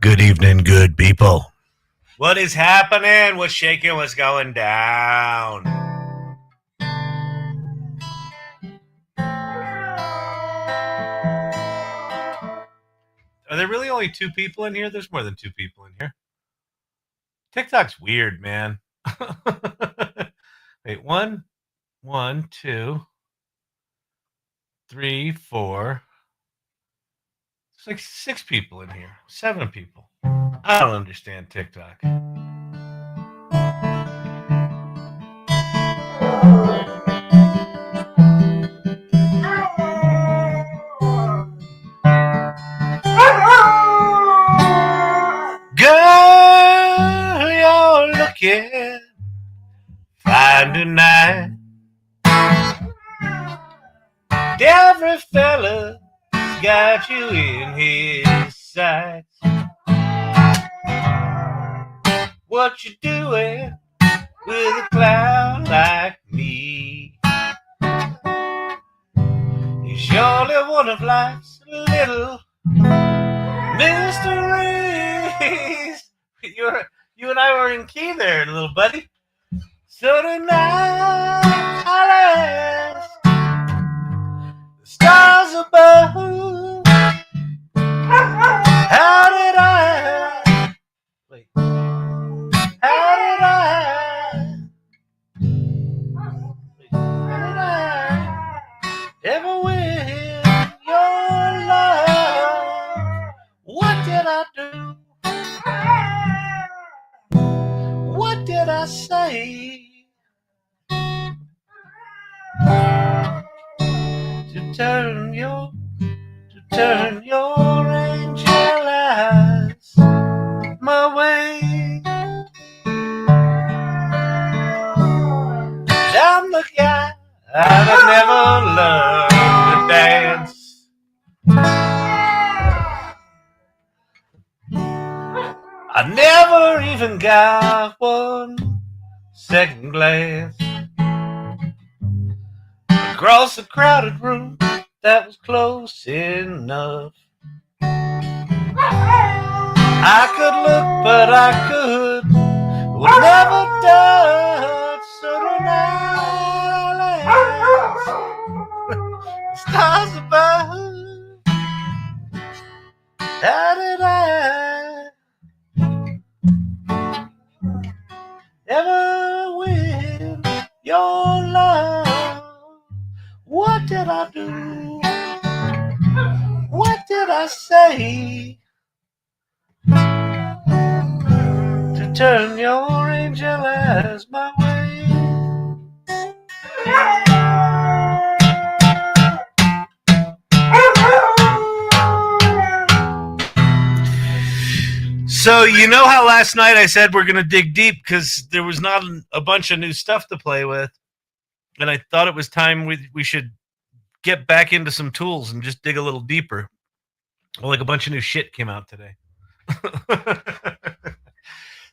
Good evening, good people. What is happening? What's shaking? What's going down? Are there really only two people in here? There's more than two people in here. TikTok's weird, man. Wait, 1, 2, 3, 4. There's like 6 people in here. 7 people. I don't understand TikTok. Girl, you're looking fine tonight. Every fella got you in his sights. What you doing with a clown like me? You surely one of life's little mysteries. You and I were in key there, little buddy. So tonight I'll ask the stars above, how did I ever win your love? What did I do? What did I say to turn your angel eyes my way? I'm the guy that never learned to dance. I never even got one second glance across a crowded room that was close enough. I could look, but I would never touch. So tonight, stars above, how did I ever win your love? What did I do? What did I say to turn your angel eyes my way? So you know how last night I said we're going to dig deep because there was not a bunch of new stuff to play with, and I thought it was time we should get back into some tools and just dig a little deeper. Well, like a bunch of new shit came out today.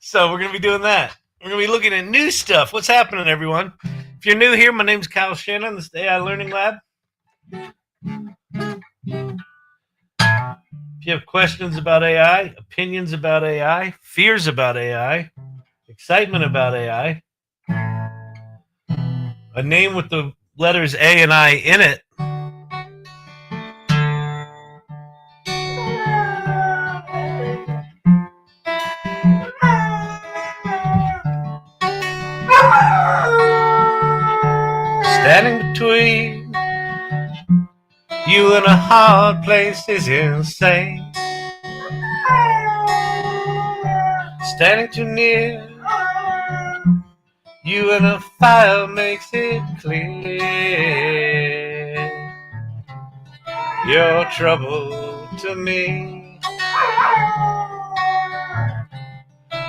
So we're going to be doing that. We're going to be looking at new stuff. What's happening, everyone? If you're new here, my name's Kyle Shannon. This is the AI Learning Lab. If you have questions about AI, opinions about AI, fears about AI, excitement about AI. A name with the letters A and I in it. Standing between you and a hard place is insane. Standing too near you and a fire makes it clear. You're trouble to me.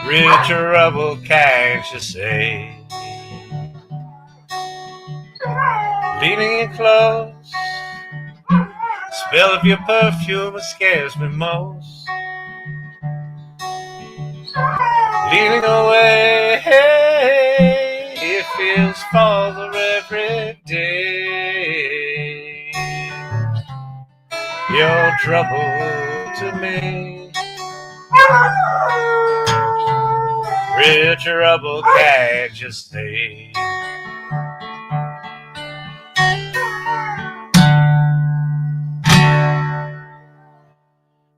Real trouble, can't you say? Leaning in close, smell of your perfume scares me most. Leaning away, it feels farther every day. You're trouble to me. Real trouble, can't you stay?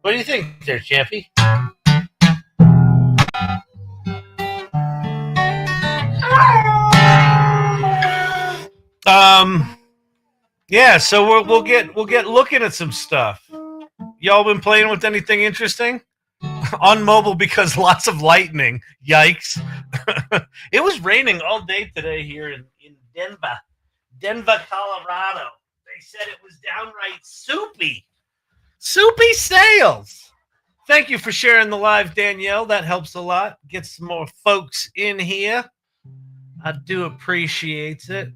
What do you think there, Champy? Yeah, so we'll get looking at some stuff. Y'all been playing with anything interesting? On mobile because lots of lightning. Yikes. It was raining all day today here in Denver, Colorado. They said it was downright soupy. Soupy sales. Thank you for sharing the live, Danielle. That helps a lot. Get some more folks in here. I do appreciate it.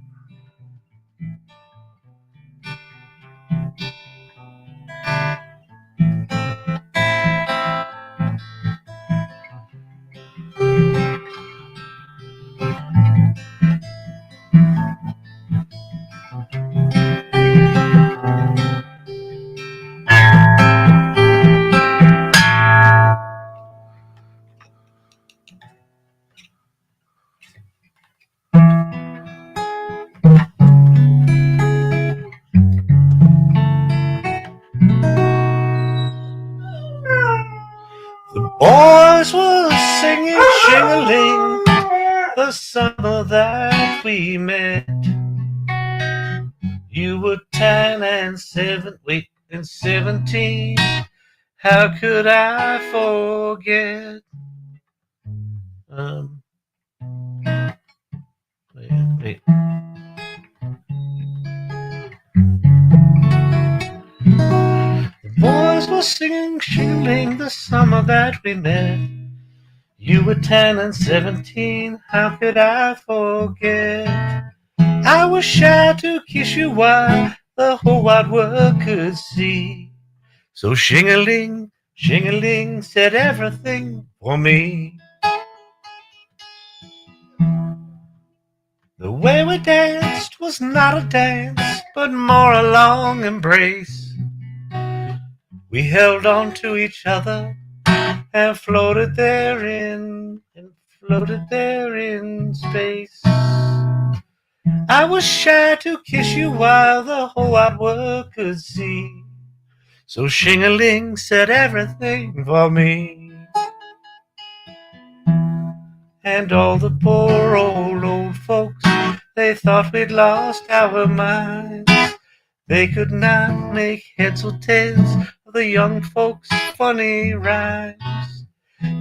Boys were singing shing-a-ling the summer that we met. You were 10 and 17. How could I forget? Wait. The boys were singing shing-a-ling the summer that we met. You were 10 and 17, how could I forget? I was shy to kiss you while the whole wide world could see. So shing-a-ling, shing-a-ling said everything for me. The way we danced was not a dance, but more a long embrace. We held on to each other and floated there in space. I was shy to kiss you while the whole wide world could see. So shing-a-ling said everything for me. And all the poor old folks, they thought we'd lost our minds. They could not make heads or tails of the young folks' funny rhymes.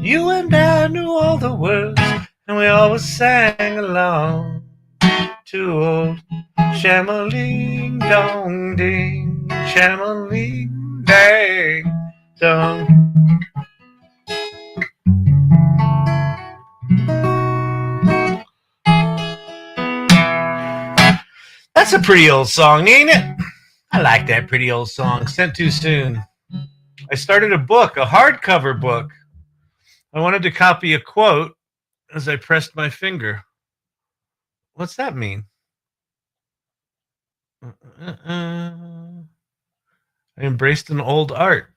You and I knew all the words, and we always sang along to old sham-a-ling dong ding, sham-a-ling dang dong. That's a pretty old song, ain't it? I like that pretty old song. Sent too soon. I started a book, a hardcover book. I wanted to copy a quote as I pressed my finger. What's that mean? I embraced an old art.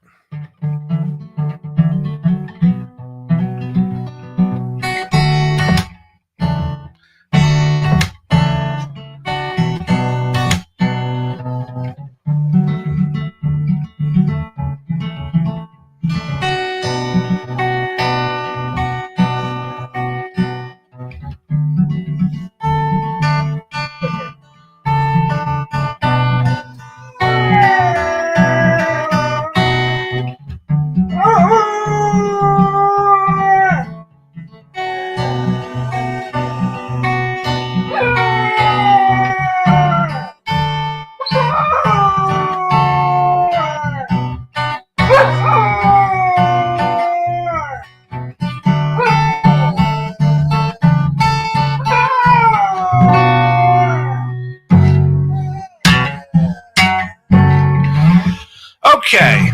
Okay.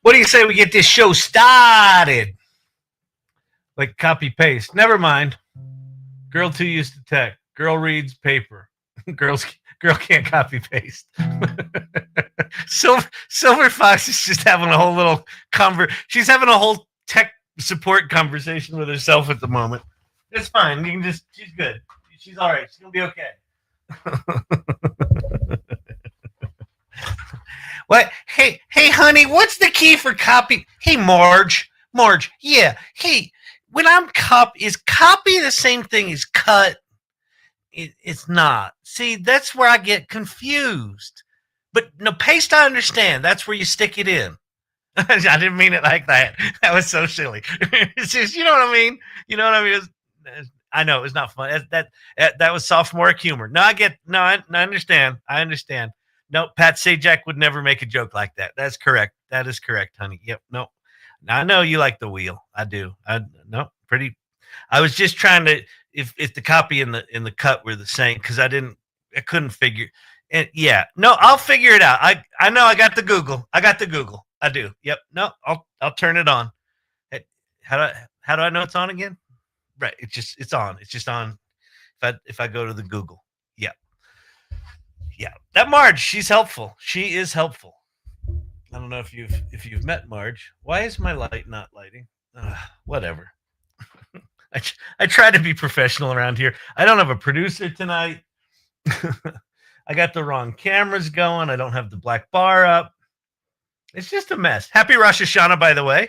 What do you say we get this show started? Like copy paste. Never mind. Girl too used to tech. Girl reads paper. Girl can't copy paste. Silver Fox is just having a whole little she's having a whole tech support conversation with herself at the moment. It's fine. You can just she's good. She's all right. She's gonna be okay. What? Hey, honey, what's the key for copy? Hey, Marge, yeah. Hey, when I'm is copy the same thing as cut? It's not. See, that's where I get confused. But no, paste, I understand. That's where you stick it in. I didn't mean it like that. That was so silly. It's just, you know what I mean? You know what I mean? I know it was not fun. That was sophomoric humor. No, I understand. I understand. No, Pat Sajak would never make a joke like that. That's correct. That is correct, honey. Yep. No, I know you like the wheel. I do. I was just trying to if the copy and the cut were the same because I couldn't figure. And yeah, no, I'll figure it out. I know I got the Google. I do. Yep. No, I'll turn it on. How do I know it's on again? Right. It's on. It's just on. If I go to the Google. Yeah. Yeah. That Marge, she's helpful. She is helpful. I don't know if you've met Marge. Why is my light not lighting? Whatever. I try to be professional around here. I don't have a producer tonight. I got the wrong cameras going. I don't have the black bar up. It's just a mess. Happy Rosh Hashanah, by the way.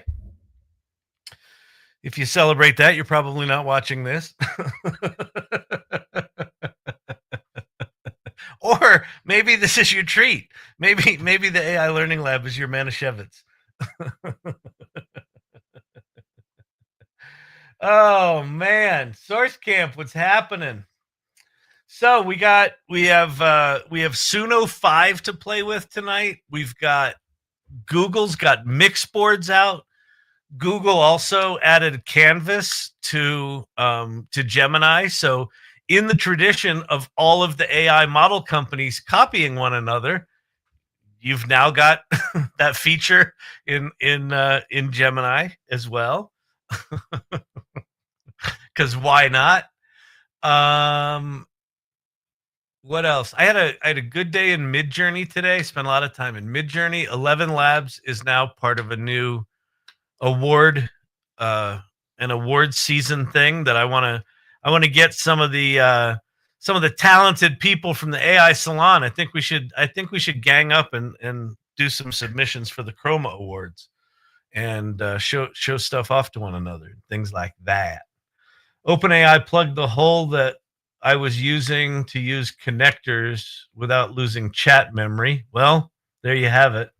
If you celebrate that, you're probably not watching this. Or maybe this is your treat. Maybe the AI Learning Lab is your Manischewitz. Oh man, Source Camp, what's happening? So we have Suno 5 to play with tonight. Google's got Mixboards out. Google also added Canvas to Gemini. So in the tradition of all of the AI model companies copying one another, you've now got that feature in Gemini as well. Because why not? What else? I had a good day in Midjourney today. Spent a lot of time in Midjourney. 11 Labs is now part of a new award season thing that I want to get some of the talented people from the AI salon. I think we should gang up and do some submissions for the Chroma Awards and show stuff off to one another, things like that. OpenAI plugged the hole that I was using to use connectors without losing chat memory. Well, there you have it.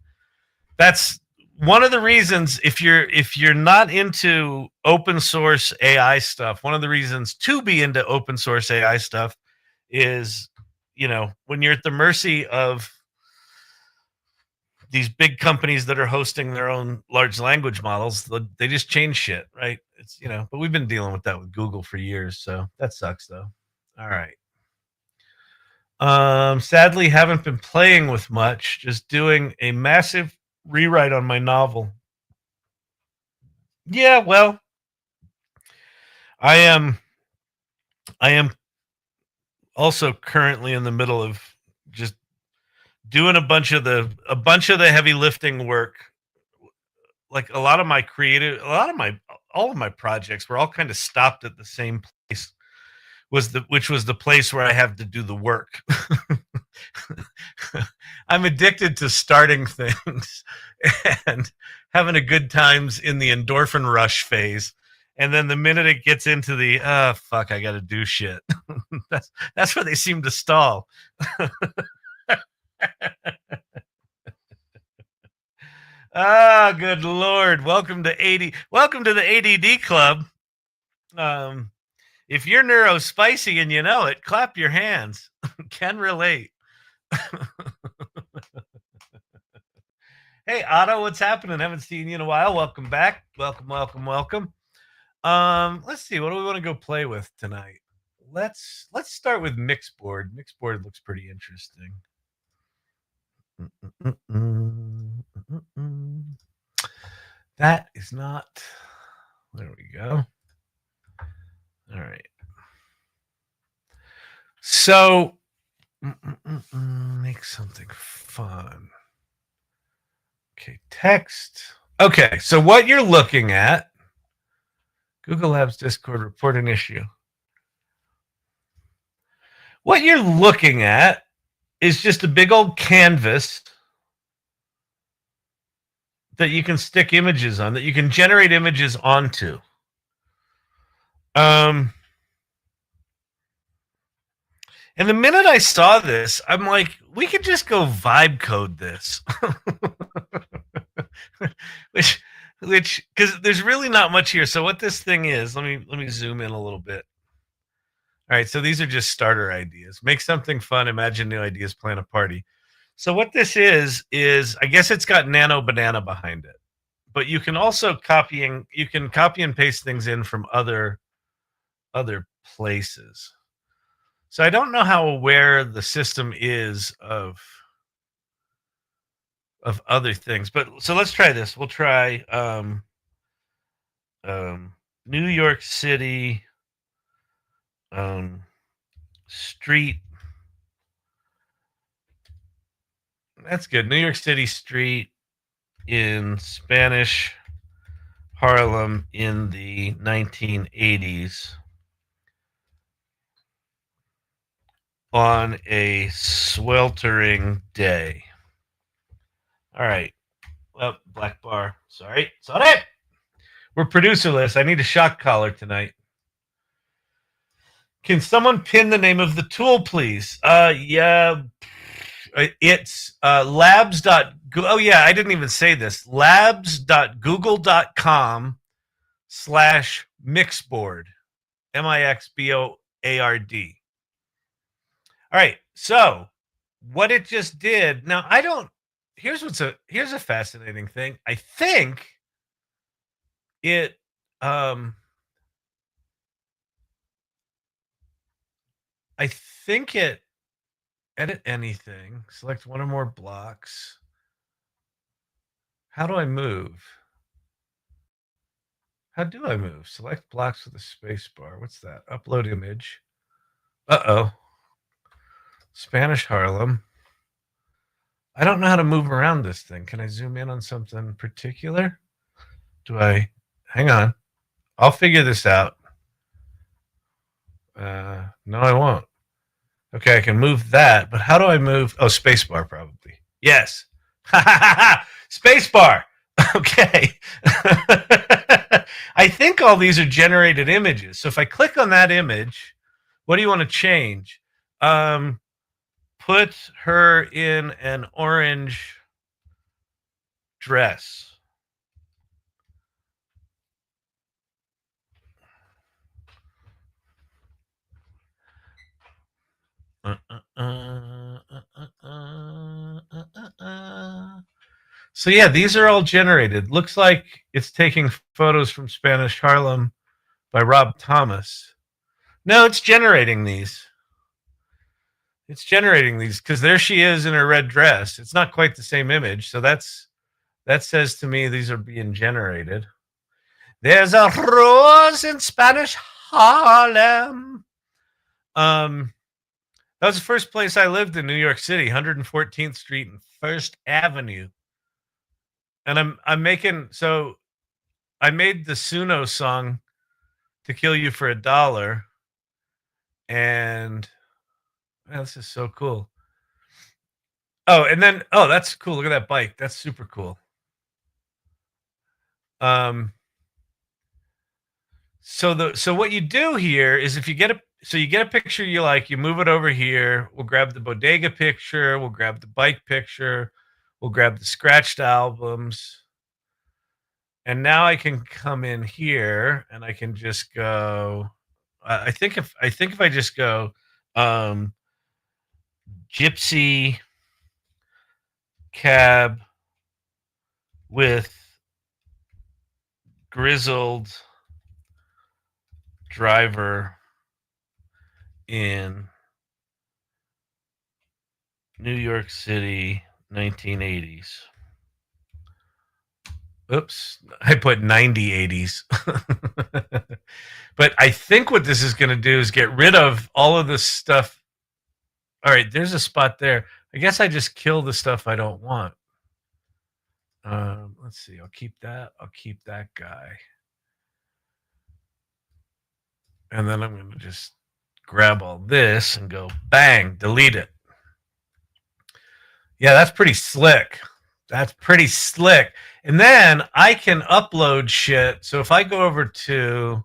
That's one of the reasons if you're not into open source AI stuff, one of the reasons to be into open source AI stuff is, when you're at the mercy of these big companies that are hosting their own large language models, they just change shit, right? It's, but we've been dealing with that with Google for years, so that sucks though. All right. Sadly, haven't been playing with much, just doing a massive rewrite on my novel. Yeah, well, I am also currently in the middle of just doing a bunch of the heavy lifting work. Like all of my projects were all kind of stopped at the same place, which was the place where I have to do the work. I'm addicted to starting things and having a good times in the endorphin rush phase. And then the minute it gets into the, fuck, I got to do shit. That's where they seem to stall. Good Lord. Welcome to the ADD club. If you're neurospicy and you know it, clap your hands. Can relate. Hey, Otto, what's happening? Haven't seen you in a while. Welcome back. Welcome. Let's see. What do we want to go play with tonight? Let's start with Mixboard. Mixboard looks pretty interesting. That is not. There we go. All right. So, make something fun. Okay, text. Okay, so what you're looking at, Google Labs Discord report an issue. What you're looking at is just a big old canvas that you can stick images on, that you can generate images onto. And the minute I saw this, I'm like, we could just go vibe code this. which because there's really not much here. So what this thing is, let me zoom in a little bit. All right, so these are just starter ideas. Make something fun, imagine new ideas, plan a party. So what this is I guess it's got Nano Banana behind it. But you can also copy and paste things in from other places. So I don't know how aware the system is of other things, but so let's try this. We'll try New York City street. That's good. New York City street in Spanish Harlem in the 1980s on a sweltering day. All right. Well, black bar. Sorry. We're producerless. I need a shock collar tonight. Can someone pin the name of the tool, please? Yeah. It's labs. Oh, yeah. I didn't even say this. labs.google.com/mixboard. Mixboard. All right. So what it just did. Now, I don't. Here's a fascinating thing. I think it edit anything, select one or more blocks. How do I move? How do I move? Select blocks with a space bar. What's that? Upload image. Uh-oh. Spanish Harlem. I don't know how to move around this thing. Can I zoom in on something particular? Hang on. I'll figure this out. No, I won't. Okay, I can move that, but how do I move? Oh, spacebar probably. Yes. Spacebar. Okay. I think all these are generated images. So if I click on that image, what do you want to change? Put her in an orange dress. So yeah, these are all generated. Looks like it's taking photos from Spanish Harlem by Rob Thomas. No, it's generating these. It's generating these because there she is in her red dress. It's not quite the same image, so that says to me these are being generated. There's a rose in Spanish Harlem. That was the first place I lived in New York City, 114th Street and First Avenue. And I'm making, so I made the Suno song "To Kill You for $1," and man, this is so cool. Oh, and then that's cool. Look at that bike. That's super cool. So what you do here is if you get a picture you like, you move it over here. We'll grab the bodega picture. We'll grab the bike picture. We'll grab the scratched albums. And now I can come in here and I can just go. I think if I just go gypsy cab with grizzled driver in New York City, 1980s. Oops, I put 9080s. But I think what this is going to do is get rid of all of this stuff. All right, there's a spot there. I guess I just kill the stuff I don't want. Let's see. I'll keep that. I'll keep that guy. And then I'm going to just grab all this and go bang, delete it. Yeah, that's pretty slick. That's pretty slick. And then I can upload shit. So if I go over to,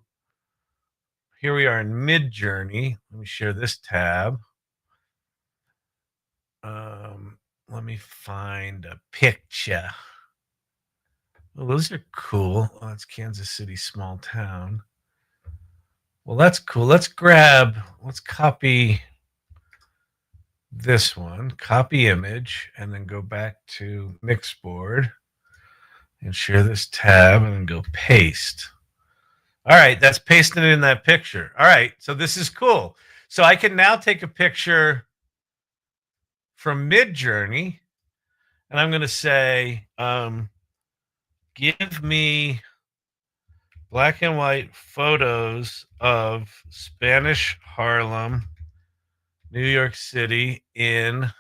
here we are in Midjourney. Let me share this tab. Let me find a picture. Well, those are cool. Oh, it's Kansas City, small town. Well, that's cool. Let's copy this one, copy image, and then go back to Mixboard and share this tab and then go paste. All right, that's pasted in that picture. All right, so this is cool. So I can now take a picture from Midjourney, and I'm going to say, give me black and white photos of Spanish Harlem, New York City in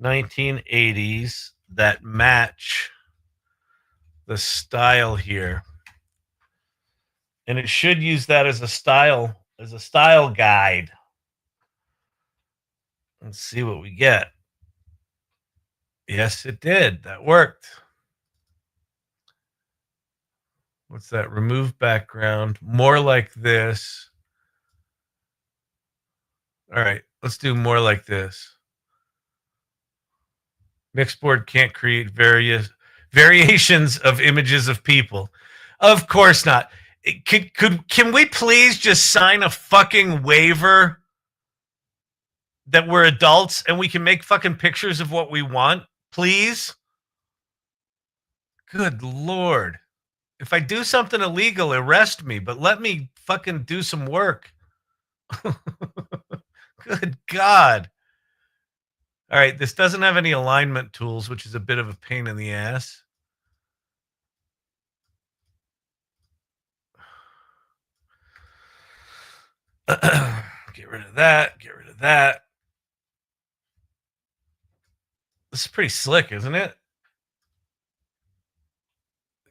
1980s that match the style here. And it should use that as a style guide. Let's see what we get. Yes, it did. That worked. What's that? Remove background. More like this. All right, let's do more like this. Mixboard can't create variations of images of people. Of course not. Can we please just sign a fucking waiver that we're adults and we can make fucking pictures of what we want, please? Good Lord. If I do something illegal, arrest me, but let me fucking do some work. Good God. All right, this doesn't have any alignment tools, which is a bit of a pain in the ass. Get rid of that. Get rid of that. This is pretty slick, isn't it?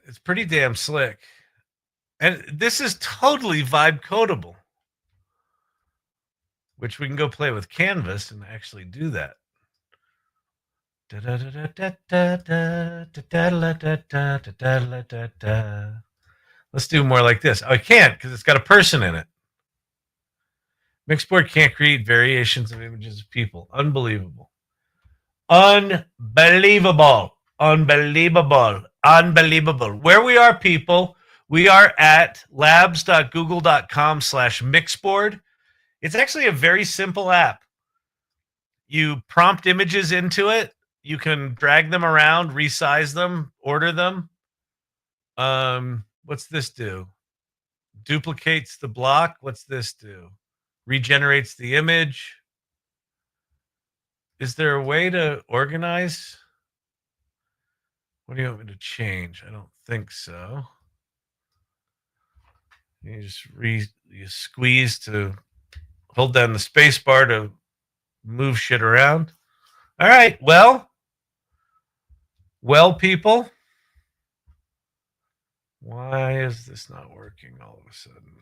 It's pretty damn slick. And this is totally vibe codable, which we can go play with Canvas and actually do that. Let's do more like this. I can't because it's got a person in it. Mixboard can't create variations of images of people. Unbelievable. Unbelievable. Unbelievable. Unbelievable. Where we are, people, we are at labs.google.com/mixboard. It's actually a very simple app. You prompt images into it. You can drag them around, resize them, order them. What's this do? Duplicates the block. What's this do? Regenerates the image. Is there a way to organize? What do you want me to change? I don't think so. You just you squeeze to hold down the space bar to move shit around. All right. Well, people. Why is this not working all of a sudden?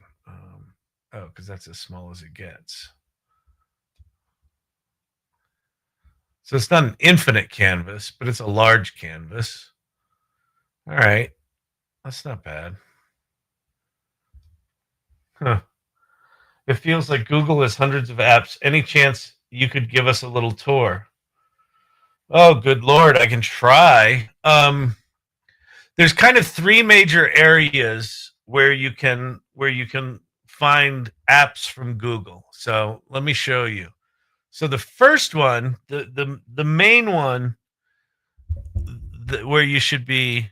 Oh, because that's as small as it gets. So it's not an infinite canvas, but it's a large canvas. All right. That's not bad. Huh. It feels like Google has hundreds of apps. Any chance you could give us a little tour? Oh, good Lord. I can try. There's kind of three major areas where you can find apps from Google. So let me show you. So the first one, the main one, where you should be,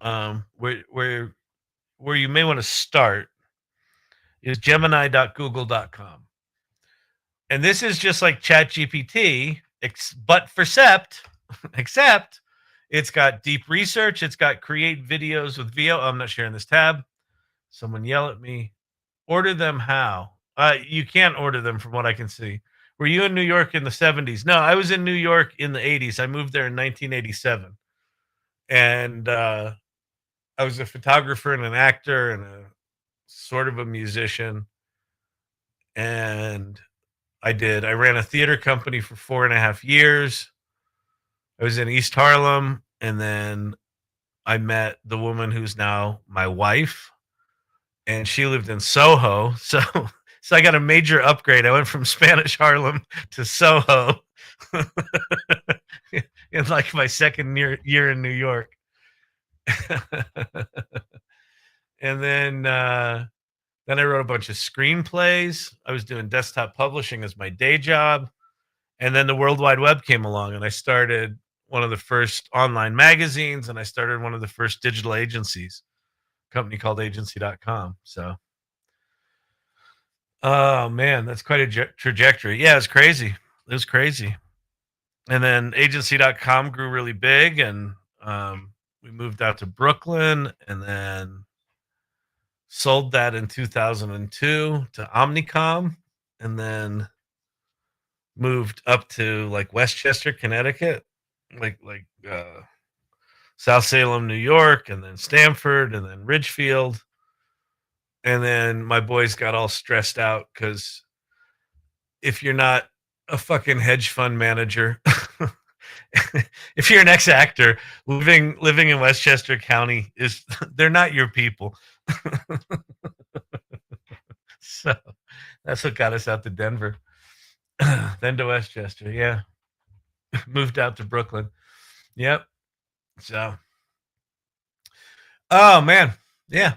where you may want to start, is Gemini.google.com, and this is just like ChatGPT, but for except It's got deep research. It's got create videos with VO. I'm not sharing this tab. Someone yell at me. Order them how? You can't order them from what I can see. Were you in New York in the 70s? No, I was in New York in the 80s. I moved there in 1987. And I was a photographer and an actor and a sort of a musician. And I ran a theater company for 4.5 years. I was in East Harlem. And then I met the woman who's now my wife. And she lived in Soho. So I got a major upgrade. I went from Spanish Harlem to Soho in like my second year in New York. And then I wrote a bunch of screenplays. I was doing desktop publishing as my day job. And then the World Wide Web came along, and I started one of the first online magazines, and I started one of the first digital agencies, a company called agency.com. So, oh man, that's quite a trajectory. Yeah, it was crazy. It was crazy. And then agency.com grew really big, and we moved out to Brooklyn, and then sold that in 2002 to Omnicom, and then moved up to like Westchester, Connecticut, like South Salem, New York, and then Stamford, and then Ridgefield. And then my boys got all stressed out because if you're not a fucking hedge fund manager, if you're an ex-actor living in Westchester County, they're not your people. So that's what got us out to Denver. Then to Westchester. Yeah. Moved out to Brooklyn. Yep. So, oh man. Yeah.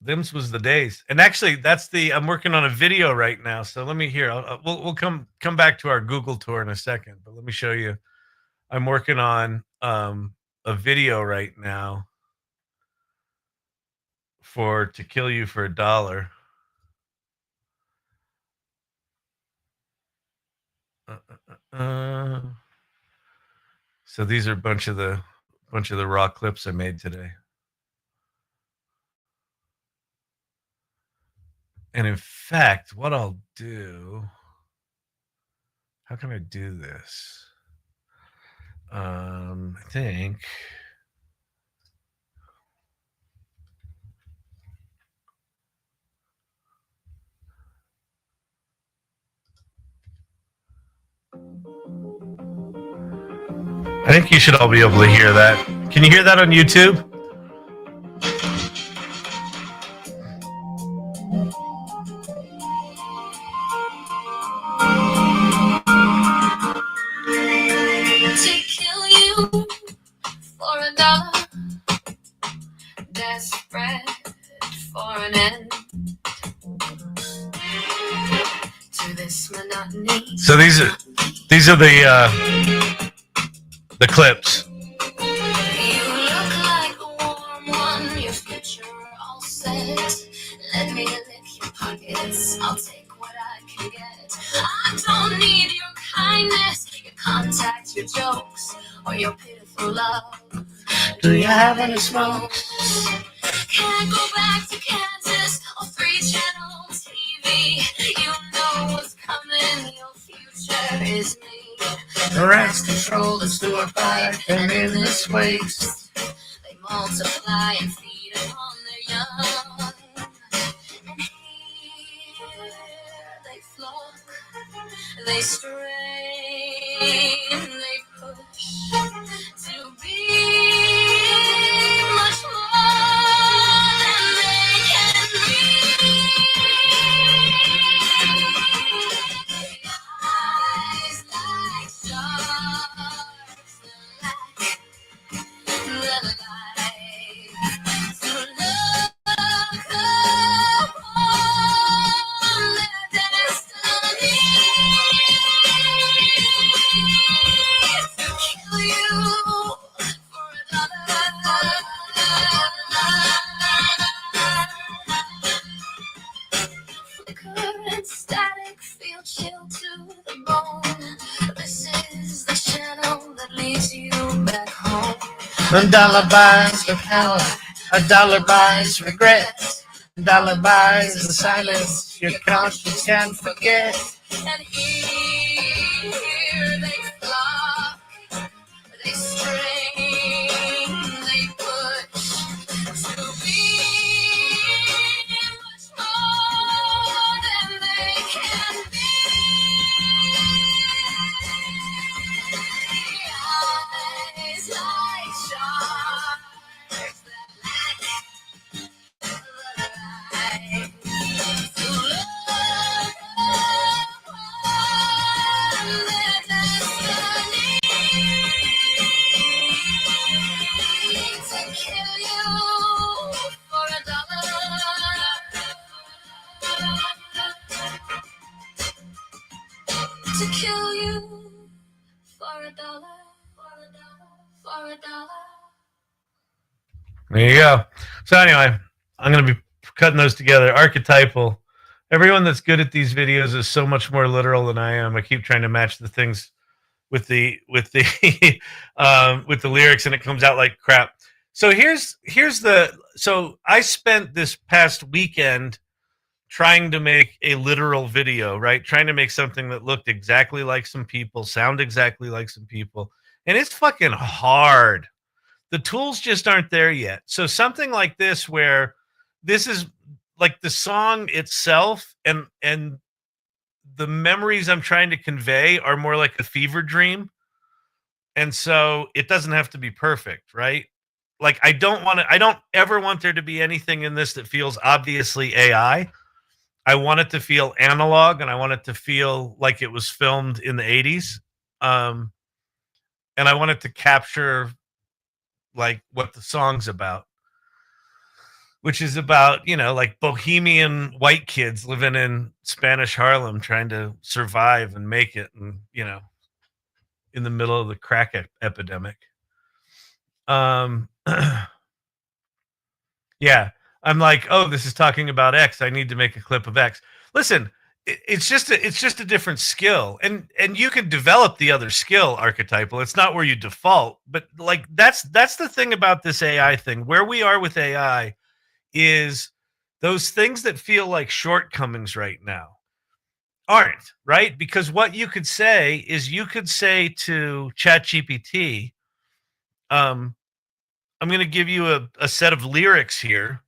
Them's was the days. And actually I'm working on a video right now. So let me hear. We'll come back to our Google tour in a second, but let me show you. I'm working on a video right now for To Kill You for $1. So these are a bunch of the raw clips I made today. And in fact, what I'll do, how can I do this? I think you should all be able to hear that. Can you hear that on YouTube? To kill you for $1, desperate for an end to this monotony. So these are the clips. You look like a warm one, your future all set. Let me lick your pockets, I'll take what I can get. I don't need your kindness, your contact, your jokes, or your pitiful love. Do you have any smokes? Can't go back to Kansas or 3-channel TV. You know what's coming, your future is me. The rats control the sewer pipe and in this waste. They multiply and feed upon their young. And here they flock, they strain, they push to be much more than they can be. Eyes like stars, the light to look upon their destiny. To kill you for $1. Flicker and static feel chill to the bone. This is the channel that leads you back home. A dollar buys the power. A dollar buys regret. A dollar buys the silence your conscience can't forget. And here they flock, they strain, they push to be much more than they can be. Eyes like sharks that lack the light to love their destiny. To kill you for a dollar. To kill you for a dollar. For a dollar. For a dollar. There you go. So anyway, I'm going to be cutting those together. Archetypal. Everyone that's good at these videos is so much more literal than I am. I keep trying to match the things with the with the lyrics, and it comes out like crap. So here's the. So I spent this past weekend trying to make a literal video, right? Trying to make something that looked exactly like some people, sound exactly like some people, and it's fucking hard. The tools just aren't there yet. So something like this, where this is like the song itself and the memories I'm trying to convey are more like a fever dream. And so it doesn't have to be perfect, right? Like I don't ever want there to be anything in this that feels obviously AI. I want it to feel analog, and I want it to feel like it was filmed in the 80s. And I want it to capture like what the song's about, which is about, like bohemian white kids living in Spanish Harlem trying to survive and make it, and in the middle of the crack epidemic. Yeah, I'm like, oh, this is talking about X. I need to make a clip of X. Listen, it's just a different skill, and you can develop the other skill, archetypal. It's not where you default, but like that's the thing about this AI thing. Where we are with AI is those things that feel like shortcomings right now aren't, right? Because what you could say is you could say to ChatGPT, I'm going to give you a set of lyrics here,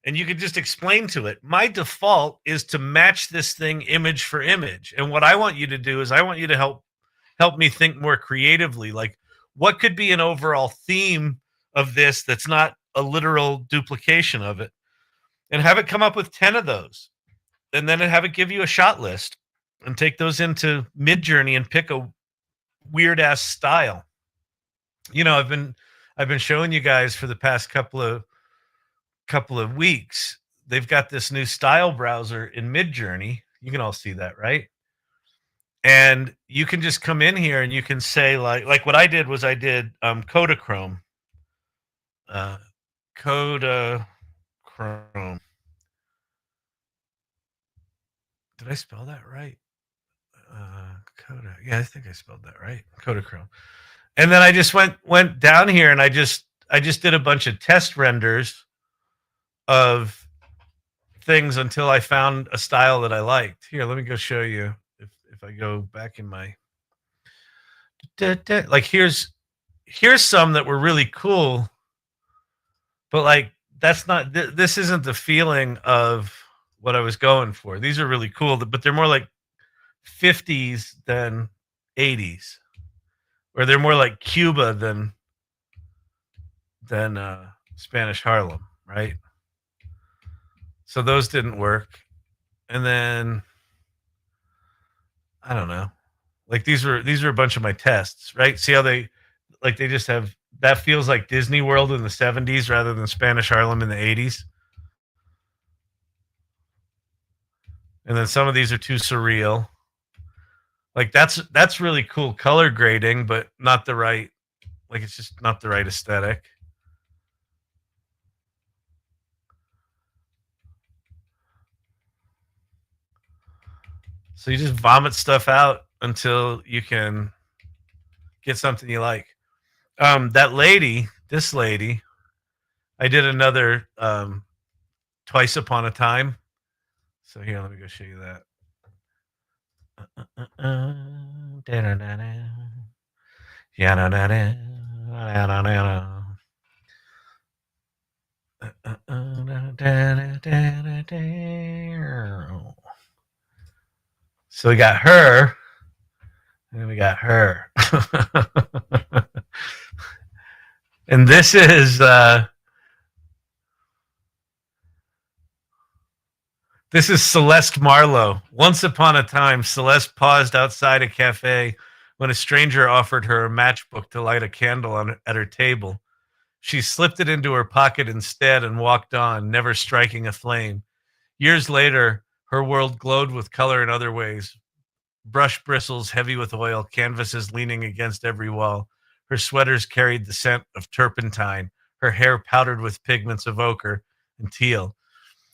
and you could just explain to it, my default is to match this thing image for image. And what I want you to do is I want you to help me think more creatively. Like, what could be an overall theme of this that's not a literal duplication of it? And have it come up with 10 of those. And then have it give you a shot list and take those into Midjourney and pick a weird ass style. I've been showing you guys for the past couple of weeks. They've got this new style browser in Midjourney. You can all see that, right? And you can just come in here and you can say like what I did was I did Kodachrome. Kodachrome. Did I spell that right? Yeah, I think I spelled that right. Kodachrome. And then I just went down here and I just did a bunch of test renders of things until I found a style that I liked. Here, let me go show you. If I go back in my like here's some that were really cool, but like that's not this isn't the feeling of what I was going for. These are really cool, but they're more like 50s than 80s, or they're more like Cuba than Spanish Harlem, right? So those didn't work. And then I don't know. Like these were a bunch of my tests, right? See how they just have that feels like Disney World in the 70s rather than Spanish Harlem in the 80s. And then some of these are too surreal. Like that's really cool color grading, but not the right, like it's just not the right aesthetic. So you just vomit stuff out until you can get something you like. That lady this lady. I did another Twice Upon a Time. So here, let me go show you that. So we got her, and we got her. And this is Celeste Marlo. Once upon a time, Celeste paused outside a cafe when a stranger offered her a matchbook to light a candle at her table. She slipped it into her pocket instead and walked on, never striking a flame. Years later, her world glowed with color in other ways. Brush bristles heavy with oil, canvases leaning against every wall. Her sweaters carried the scent of turpentine, her hair powdered with pigments of ochre and teal.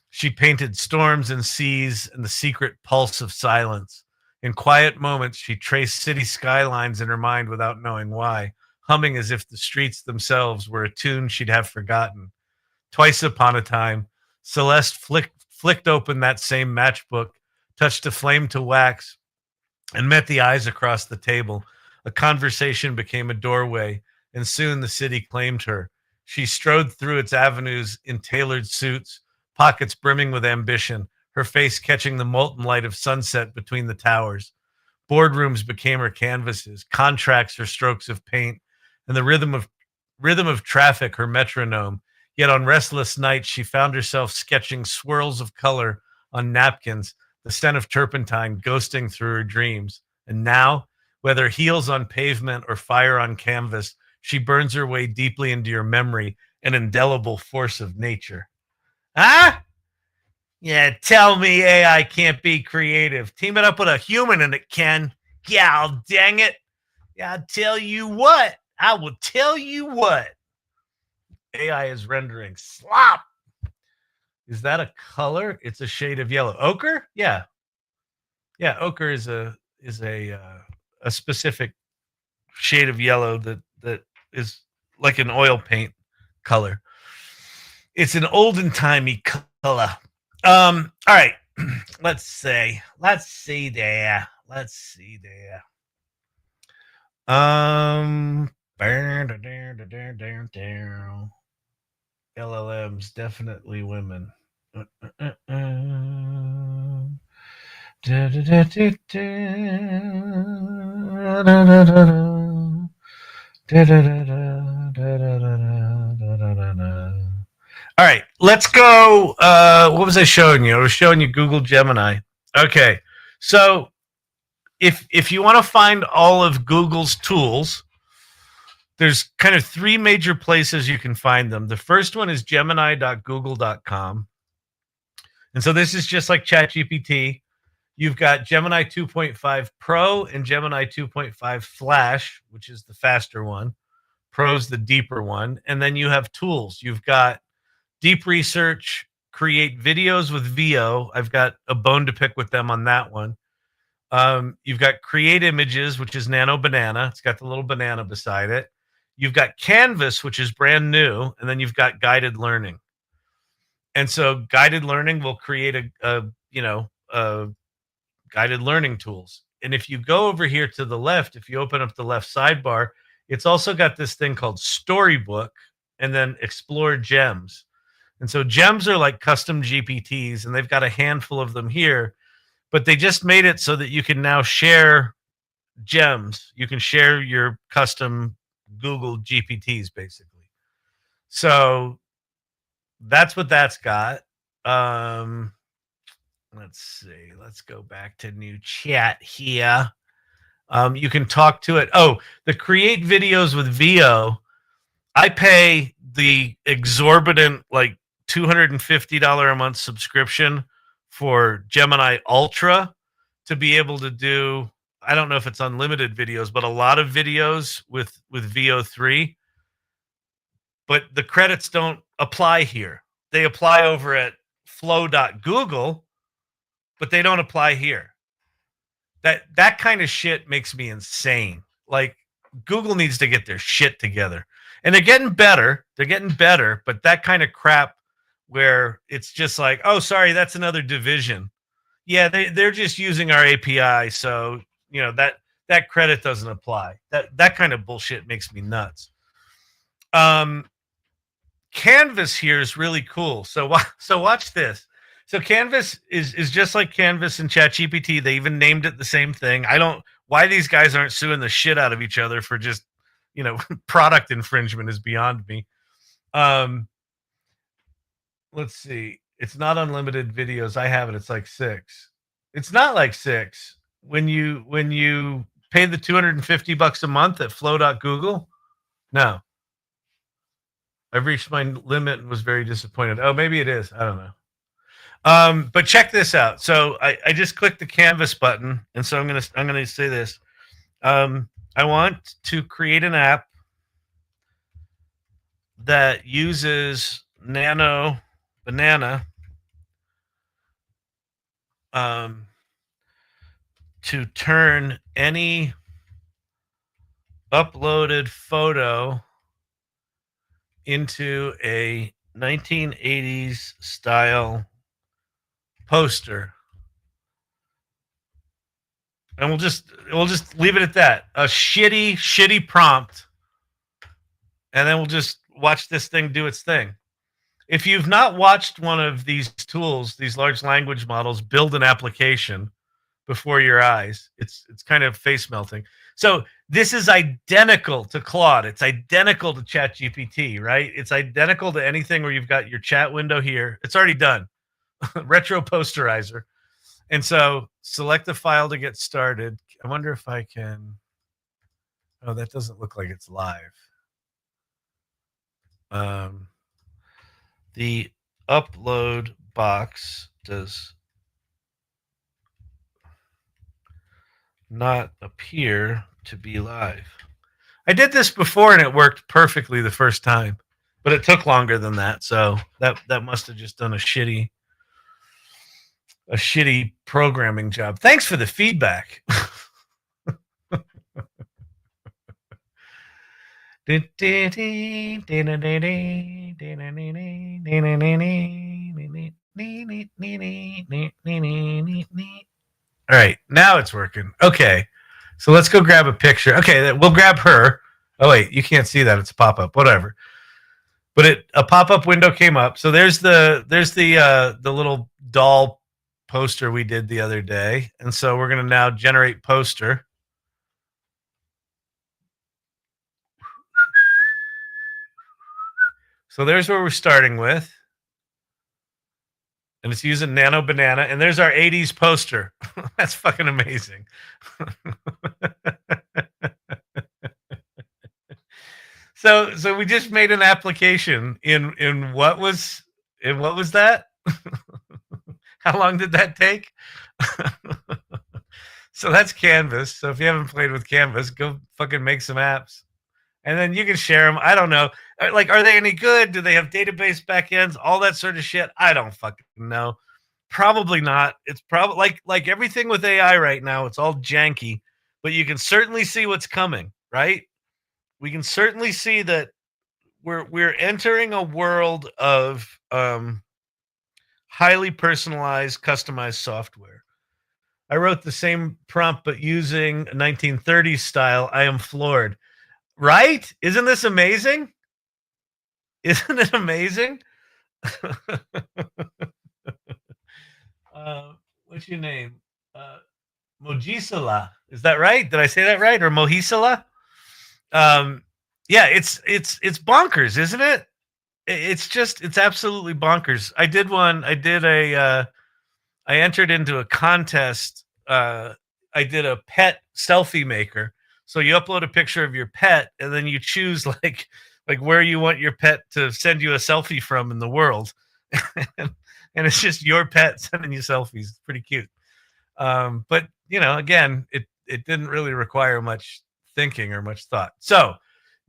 She painted storms and seas and the secret pulse of silence. In quiet moments, she traced city skylines in her mind without knowing why, humming as if the streets themselves were a tune she'd have forgotten. Twice upon a time, Celeste flicked open that same matchbook, touched a flame to wax, and met the eyes across the table. A conversation became a doorway, and soon the city claimed her. She strode through its avenues in tailored suits, pockets brimming with ambition, her face catching the molten light of sunset between the towers. Boardrooms became her canvases, contracts her strokes of paint, and the rhythm of traffic her metronome. Yet on restless nights, she found herself sketching swirls of color on napkins, the scent of turpentine ghosting through her dreams. And now, whether heels on pavement or fire on canvas, she burns her way deeply into your memory, an indelible force of nature. Huh? Yeah, tell me AI can't be creative. Team it up with a human and it can. Yeah, dang it. Yeah, I'll tell you what. I will tell you what. AI is rendering slop. Is that a color? It's a shade of yellow. Ochre? Yeah. Yeah, ochre is a specific shade of yellow that is like an oil paint color. It's an olden timey color. All right. Let's see there. LLMs, definitely women. All right, let's go. What was I showing you? I was showing you Google Gemini. Okay, so if you want to find all of Google's tools, there's kind of three major places you can find them. The first one is gemini.google.com. And so this is just like ChatGPT. You've got Gemini 2.5 Pro and Gemini 2.5 Flash, which is the faster one. Pro's the deeper one. And then you have tools. You've got Deep Research, Create Videos with VO. I've got a bone to pick with them on that one. You've got Create Images, which is Nano Banana. It's got the little banana beside it. You've got Canvas, which is brand new. And then you've got Guided Learning. And so Guided Learning will create a guided learning tools. And if you go over here to the left, if you open up the left sidebar, it's also got this thing called Storybook and then Explore Gems. And so gems are like custom GPTs, and they've got a handful of them here, but they just made it so that you can now share gems. You can share your custom Google GPTs, basically. So that's what that's got. Let's see. Let's go back to new chat here. You can talk to it. Oh, the Create Videos with VO. I pay the exorbitant, like $250 a month subscription for Gemini Ultra to be able to do, I don't know if it's unlimited videos, but a lot of videos with VO3. But the credits don't apply here. They apply over at flow.google, but they don't apply here. That kind of shit makes me insane. Like, Google needs to get their shit together. And they're getting better. They're getting better, but that kind of crap where it's just like, oh, sorry, that's another division. Yeah, they're just using our API, so that credit doesn't apply. That kind of bullshit makes me nuts. Canvas here is really cool. So watch this. So Canvas is just like Canvas and ChatGPT. They even named it the same thing. I don't why these guys aren't suing the shit out of each other for just product infringement is beyond me. Let's see. It's not unlimited videos. I have it. It's like 6. It's not like 6 when you pay the $250 a month at flow.google. No. I've reached my limit and was very disappointed. Oh, maybe it is. I don't know. But check this out. So I just clicked the canvas button, and so I'm gonna say this. I want to create an app that uses Nano Banana to turn any uploaded photo into a 1980s style poster. And we'll just leave it at that. A shitty prompt. And then we'll just watch this thing do its thing. If you've not watched one of these tools, these large language models build an application before your eyes, it's kind of face melting. So this is identical to Claude. It's identical to ChatGPT, right? It's identical to anything where you've got your chat window here. It's already done. Retro posterizer. And so select the file to get started. I wonder if I can. Oh, that doesn't look like it's live. The upload box does not appear to be live. I did this before and it worked perfectly the first time, but it took longer than that. So that must have just done a shitty programming job. Thanks for the feedback. All right, now it's working. Okay, so let's go grab a picture. Okay, we'll grab her. Oh wait, you can't see that. It's a pop-up. Whatever. But a pop-up window came up. So there's the little doll poster we did the other day, and so we're gonna now generate poster. So there's where we're starting with. And it's using Nano Banana. And there's our 80s poster. That's fucking amazing. So we just made an application in what was that? How long did that take? So that's Canvas. So if you haven't played with Canvas, go fucking make some apps. And then you can share them. I don't know. Like, are they any good? Do they have database backends? All that sort of shit? I don't fucking know. Probably not. It's probably like everything with AI right now. It's all janky, but you can certainly see what's coming, right? We can certainly see that we're entering a world of highly personalized, customized software. I wrote the same prompt, but using 1930s style. I am floored. Right? Isn't this amazing? Isn't it amazing? What's your name? Mojisala. Is that right? Did I say that right? Or Mohisala? Yeah, it's bonkers, isn't it? It's absolutely bonkers. I entered into a contest. I did a pet selfie maker. So you upload a picture of your pet, and then you choose like where you want your pet to send you a selfie from in the world, and it's just your pet sending you selfies. It's pretty cute. But again, it didn't really require much thinking or much thought. So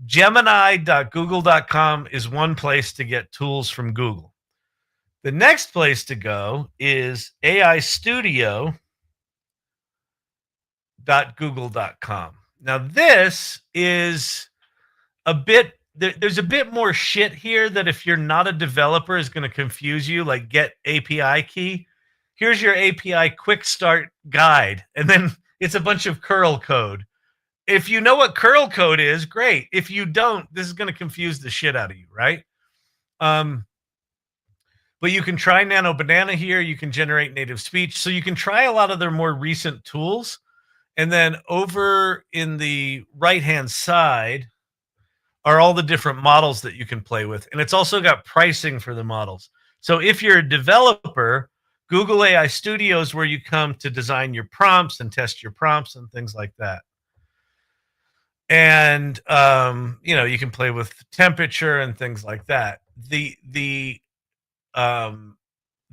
Gemini.google.com is one place to get tools from Google. The next place to go is AIstudio.google.com. Now, this is a bit there's a bit more shit here that if you're not a developer is going to confuse you, like get API key. Here's your API quick start guide. And then it's a bunch of curl code. If you know what curl code is, great. If you don't, this is going to confuse the shit out of you, right? But you can try Nano Banana here. You can generate native speech. So you can try a lot of their more recent tools. And then over in the right-hand side are all the different models that you can play with. And it's also got pricing for the models. So if you're a developer, Google AI Studio is where you come to design your prompts and test your prompts and things like that. And, you can play with temperature and things like that. The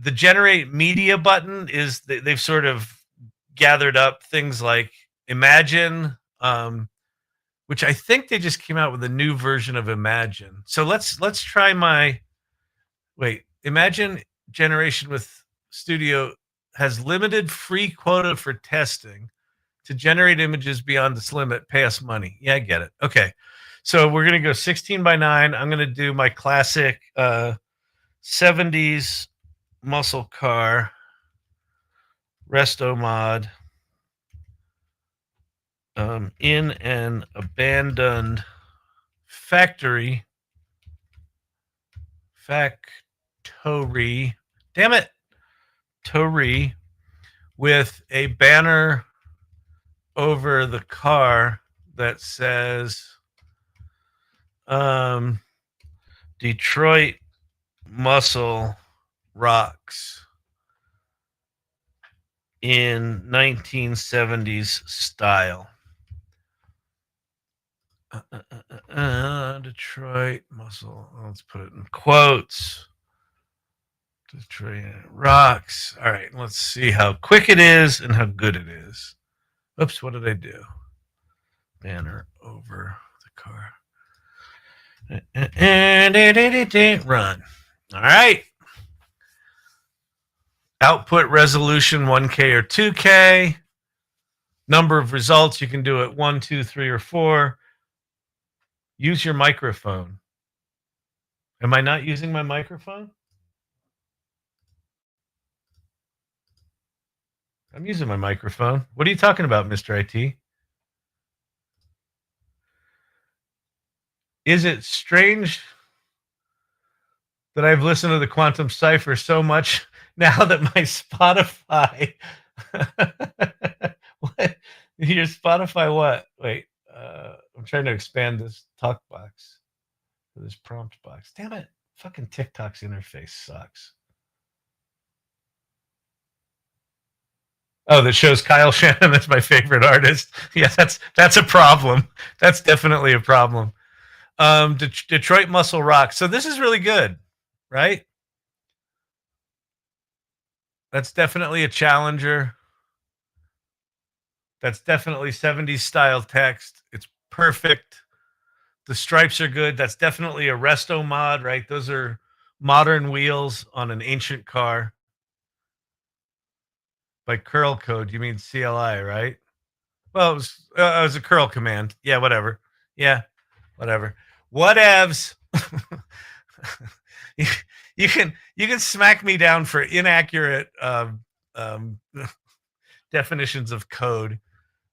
generate media button is they've sort of gathered up things like Imagine, which I think they just came out with a new version of Imagine. So let's try Imagine generation with Studio has limited free quota for testing. To generate images beyond this limit, pay us money. Yeah, I get it. Okay. So we're going to go 16:9. I'm going to do my classic 70s muscle car resto mod in an abandoned factory. Damn it. Tory with a banner over the car that says Detroit muscle rocks in 1970s style. Detroit muscle. Let's put it in quotes. Detroit rocks. All right, let's see how quick it is and how good it is. Oops, what did I do? Banner over the car. Run. All right. Output resolution 1K or 2K. Number of results, you can do it 1, 2, 3, or 4. Use your microphone. Am I not using my microphone? I'm using my microphone. What are you talking about, Mr. IT? Is it strange that I've listened to the Quantum Cipher so much now that my Spotify... What? Your Spotify what? Wait, I'm trying to expand this talk box. This prompt box. Damn it. Fucking TikTok's interface sucks. Oh, that shows Kyle Shannon as my favorite artist. Yeah, that's a problem. That's definitely a problem. Detroit Muscle Rock. So this is really good, right? That's definitely a challenger. That's definitely 70s style text. It's perfect. The stripes are good. That's definitely a resto mod, right? Those are modern wheels on an ancient car. By curl code, you mean CLI, right? Well, it was a curl command. Yeah, whatever. Yeah, whatever. Whatevs. you can smack me down for inaccurate definitions of code,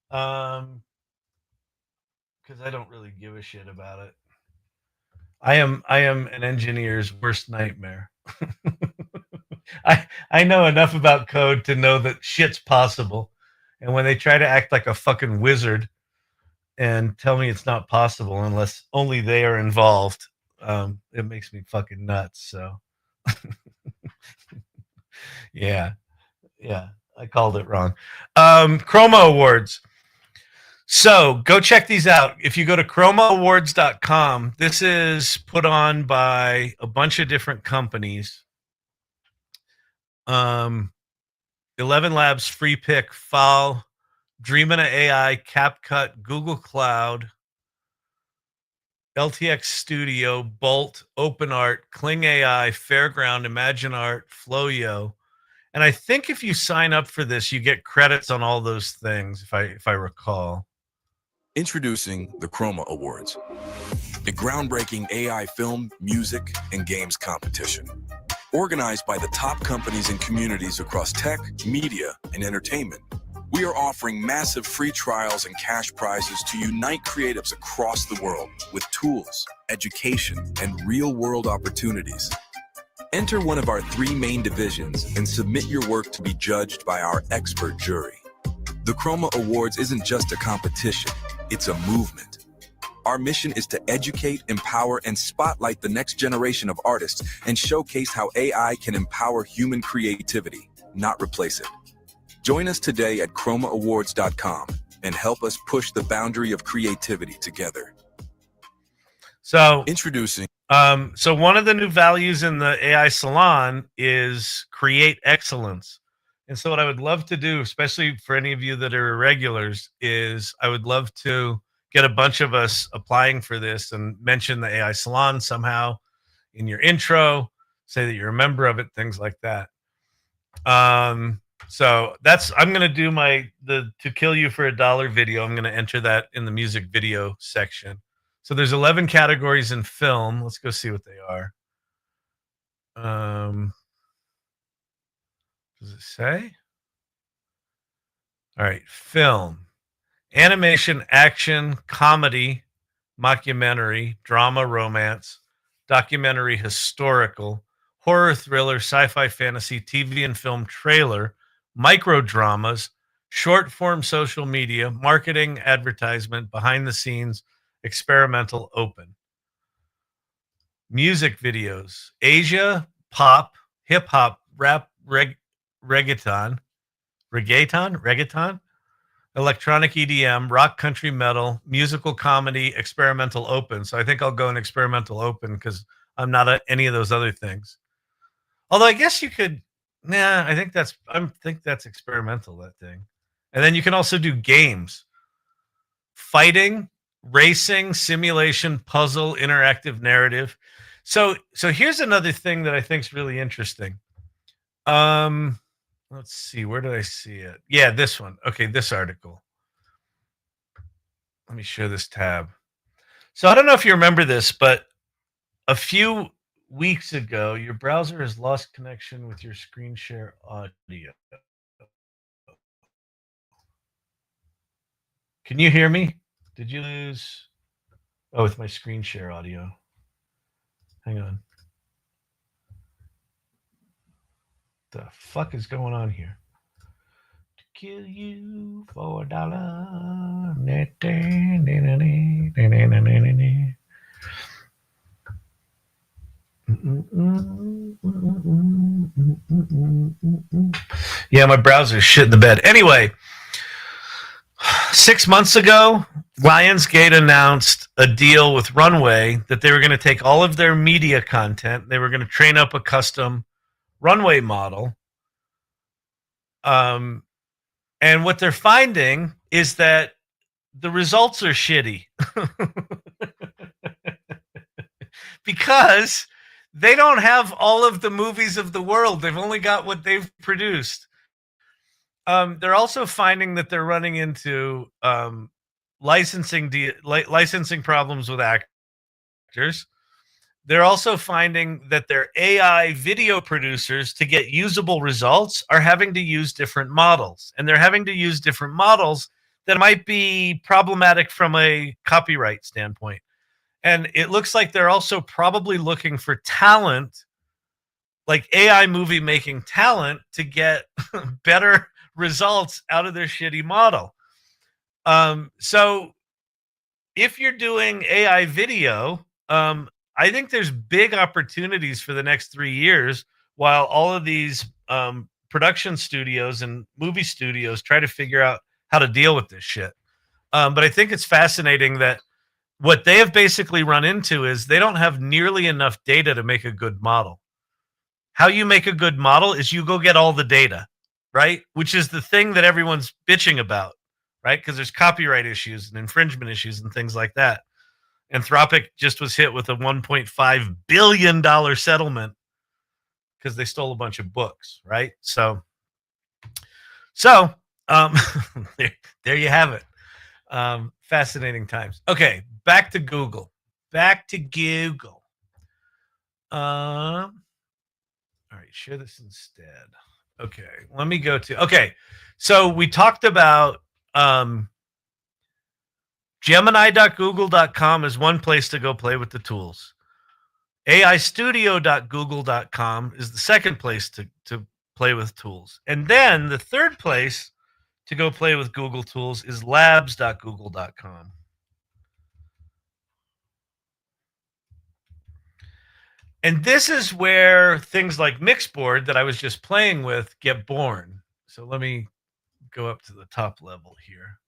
because I don't really give a shit about it. I am an engineer's worst nightmare. I know enough about code to know that shit's possible. And when they try to act like a fucking wizard and tell me it's not possible unless only they are involved, it makes me fucking nuts. So, yeah, I called it wrong. Chroma Awards. So go check these out. If you go to chromaawards.com, this is put on by a bunch of different companies. 11 Labs, Free Pick, FAL, Dreamina AI, CapCut, Google Cloud, LTX Studio, Bolt, OpenArt, Kling AI, Fairground, ImagineArt, Flowyo. And I think if you sign up for this, you get credits on all those things, if I recall. Introducing the Chroma Awards. a groundbreaking AI film, music, and games competition. Organized by the top companies and communities across tech, media, and entertainment, we are offering massive free trials and cash prizes to unite creatives across the world with tools, education, and real-world opportunities. Enter one of our 3 main divisions and submit your work to be judged by our expert jury. The Chroma Awards isn't just a competition, it's a movement. Our mission is to educate, empower, and spotlight the next generation of artists and showcase how AI can empower human creativity, not replace it. Join us today at chromaawards.com and help us push the boundary of creativity together. So, introducing. So one of the new values in the AI salon is create excellence. And so what I would love to do, especially for any of you that are irregulars, is I would love to get a bunch of us applying for this and mention the AI salon somehow in your intro, say that you're a member of it, things like that. So that's, I'm going to do the To Kill You for $1 video. I'm going to enter that in the music video section. So there's 11 categories in film. Let's go see what they are. Does it say? All right, film. Animation, action, comedy, mockumentary, drama, romance, documentary, historical, horror, thriller, sci-fi, fantasy, TV and film trailer, micro dramas, short form social media, marketing, advertisement, behind the scenes, experimental, open. Music videos, Asia, pop, hip hop, rap, reggaeton, electronic EDM, rock, country, metal, musical comedy, experimental, open. So I think I'll go in experimental, open because I'm not any of those other things. Although I guess you could, I think that's experimental, that thing. And then you can also do games, fighting, racing, simulation, puzzle, interactive, narrative. So here's another thing that I think is really interesting. Let's see, where did I see it? Yeah, this one. Okay, this article. Let me share this tab. So I don't know if you remember this, but a few weeks ago, your browser has lost connection with your screen share audio. Can you hear me? Did you lose? Oh, with my screen share audio. Hang on. The fuck is going on here? To kill you for $1. Yeah, my browser's shit in the bed. Anyway, 6 months ago, Lionsgate announced a deal with Runway that they were going to take all of their media content, they were going to train up a custom runway model. And what they're finding is that the results are shitty. Because they don't have all of the movies of the world. They've only got what they've produced. They're also finding that they're running into licensing problems with actors. They're also finding that their AI video producers, to get usable results, are having to use different models. And they're having to use different models that might be problematic from a copyright standpoint. And it looks like they're also probably looking for talent, like AI movie making talent, to get better results out of their shitty model. So if you're doing AI video, I think there's big opportunities for the next 3 years while all of these production studios and movie studios try to figure out how to deal with this shit. But I think it's fascinating that what they have basically run into is they don't have nearly enough data to make a good model. How you make a good model is you go get all the data, right? Which is the thing that everyone's bitching about, right? Because there's copyright issues and infringement issues and things like that. Anthropic just was hit with a $1.5 billion settlement because they stole a bunch of books, right? So there you have it. Fascinating times. Okay, back to Google. back to Google. All right, share this instead. Okay, let me go to. Okay, so we talked about Gemini.google.com is one place to go play with the tools. AIstudio.google.com is the second place to play with tools. And then the third place to go play with Google tools is labs.google.com. And this is where things like Mixboard that I was just playing with get born. So let me go up to the top level here.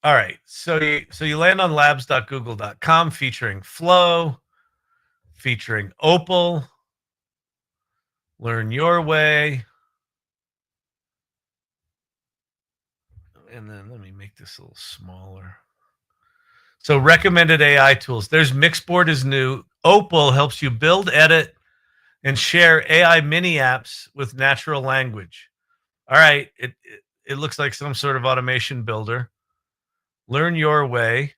All right, so you land on labs.google.com featuring Flow, featuring Opal, Learn Your Way, and then let me make this a little smaller. So recommended AI tools. There's Mixboard is new. Opal helps you build, edit, and share AI mini apps with natural language. All right, it looks like some sort of automation builder. Learn Your Way.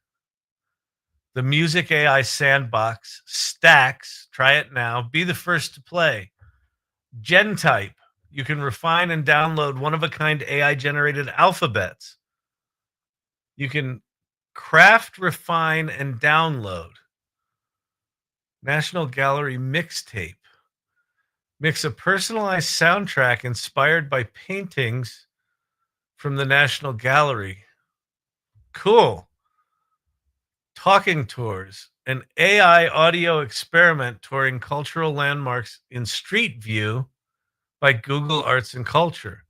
The Music AI Sandbox. Stacks. Try it now. Be the first to play. GenType. You can refine and download one-of-a-kind AI-generated alphabets. You can craft, refine, and download. National Gallery Mixtape. Mix a personalized soundtrack inspired by paintings from the National Gallery. Cool. Talking Tours, an AI audio experiment touring cultural landmarks in Street View by Google Arts and Culture.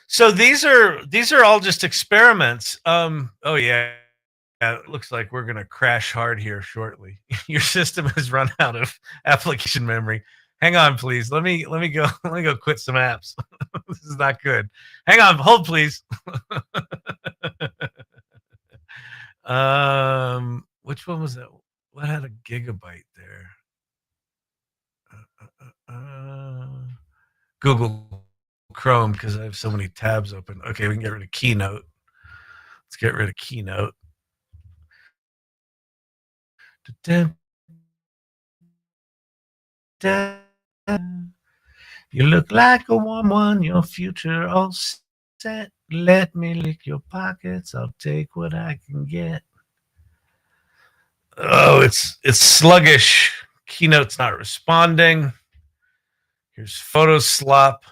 So these are all just experiments. Oh yeah, it looks like we're gonna crash hard here shortly. Your system has run out of application memory. Hang on, please. Let me go quit some apps. This is not good. Hang on, hold please. Which one was that? What had a gigabyte there? Google Chrome, because I have so many tabs open. Okay, we can get rid of Keynote. Let's get rid of Keynote. You look like a warm one, your future all set. Let me lick your pockets, I'll take what I can get. Oh, it's sluggish. Keynote's not responding. Here's photo slop.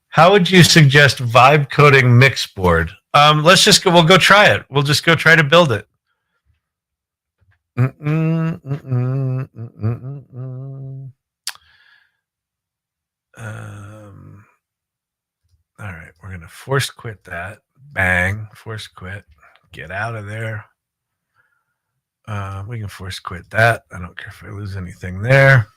How would you suggest vibe coding Mixboard? Let's just go. We'll go try it. We'll just go try to build it. All right, we're gonna force quit that. Bang, force quit. Get out of there. We can force quit that. I don't care if I lose anything there.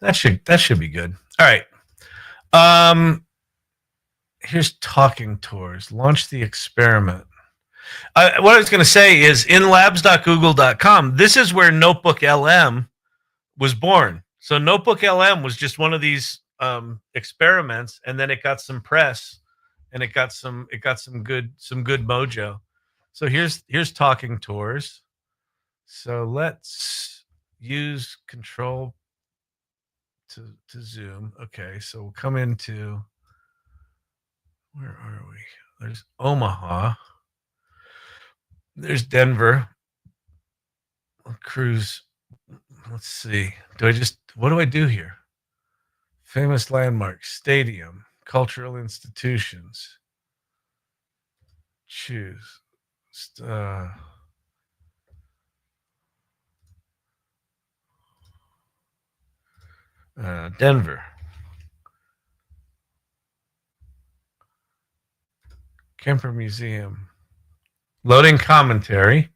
That should be good. All right. Here's Talking Tours. Launch the experiment. What I was going to say is in labs.google.com, this is where Notebook LM was born. So Notebook LM was just one of these experiments, and then it got some press, and it got some good mojo. So here's Talking Tours. So let's use Control to zoom. Okay, so we'll come into, where are we? There's Omaha. There's Denver. I'll cruise. Let's see. What do I do here? Famous landmarks, stadium, cultural institutions. Choose. Denver. Kemper Museum. Loading commentary.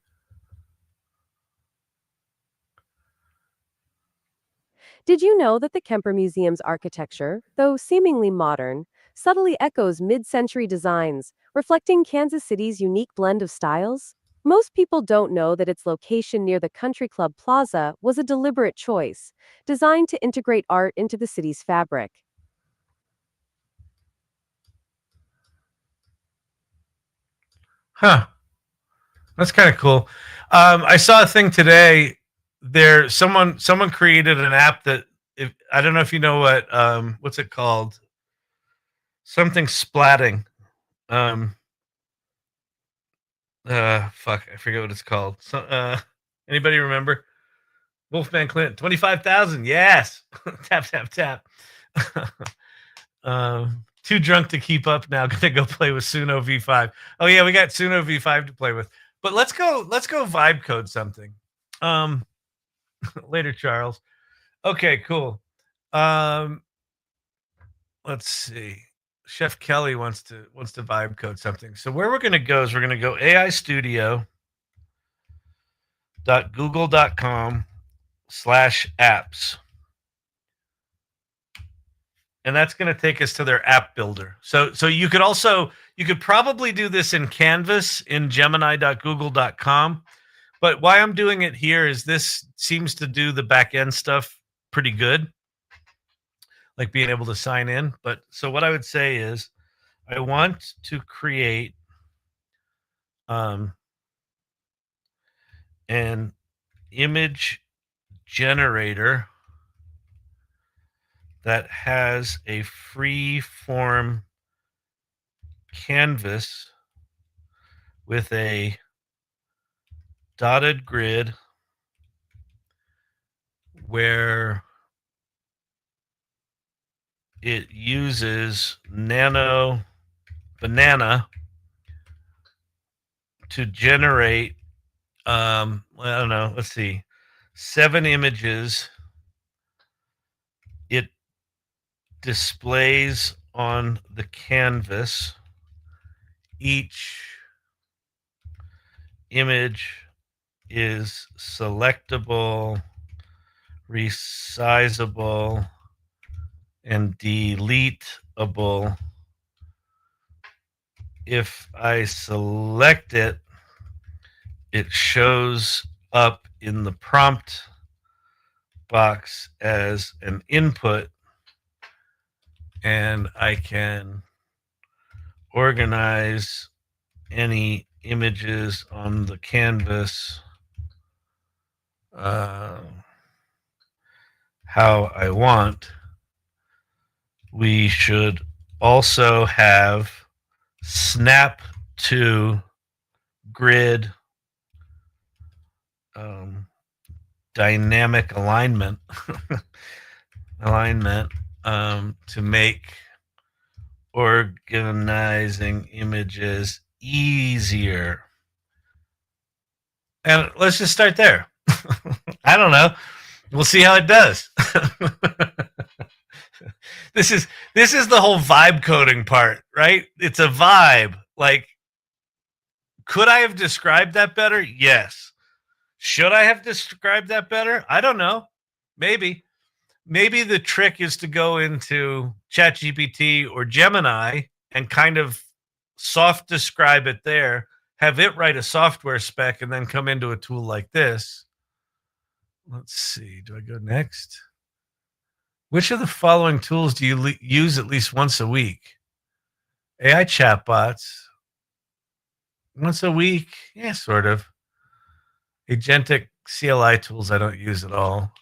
Did you know that the Kemper Museum's architecture, though seemingly modern, subtly echoes mid-century designs, reflecting Kansas City's unique blend of styles? Most people don't know that its location near the Country Club Plaza was a deliberate choice, designed to integrate art into the city's fabric. Huh. That's kind of cool. I saw a thing today. Someone created an app that, if I don't know if you know what's it called? Something splatting. Fuck, I forget what it's called. Anybody remember? Wolfman Clinton, 25,000. Yes. Tap, tap, tap. Too drunk to keep up now. Gonna go play with Suno V5. Oh yeah, we got Suno V5 to play with. But let's go vibe code something. Later, Charles. Okay, cool. Let's see. Chef Kelly wants to vibe code something. So where we're gonna go is we're gonna go aistudio.google.com/apps. And that's going to take us to their app builder. So you could probably do this in Canvas in Gemini.google.com. But why I'm doing it here is this seems to do the back end stuff pretty good, like being able to sign in. But so what I would say is I want to create an image generator that has a free form canvas with a dotted grid where it uses Nano Banana to generate, I don't know, let's see, 7 images. It displays on the canvas. Each image is selectable, resizable, and deleteable. If I select it, it shows up in the prompt box as an input, and I can organize any images on the canvas how I want. We should also have snap to grid dynamic alignment to make organizing images easier. And let's just start there. I don't know. We'll see how it does. This is the whole vibe coding part, right? It's a vibe. Like, could I have described that better? Yes. Should I have described that better? I don't know. Maybe the trick is to go into ChatGPT or Gemini and kind of soft describe it there, have it write a software spec, and then come into a tool like this. Let's see. Do I go next? Which of the following tools do you use at least once a week? AI chatbots. Once a week? Yeah, sort of. Agentic CLI tools I don't use at all.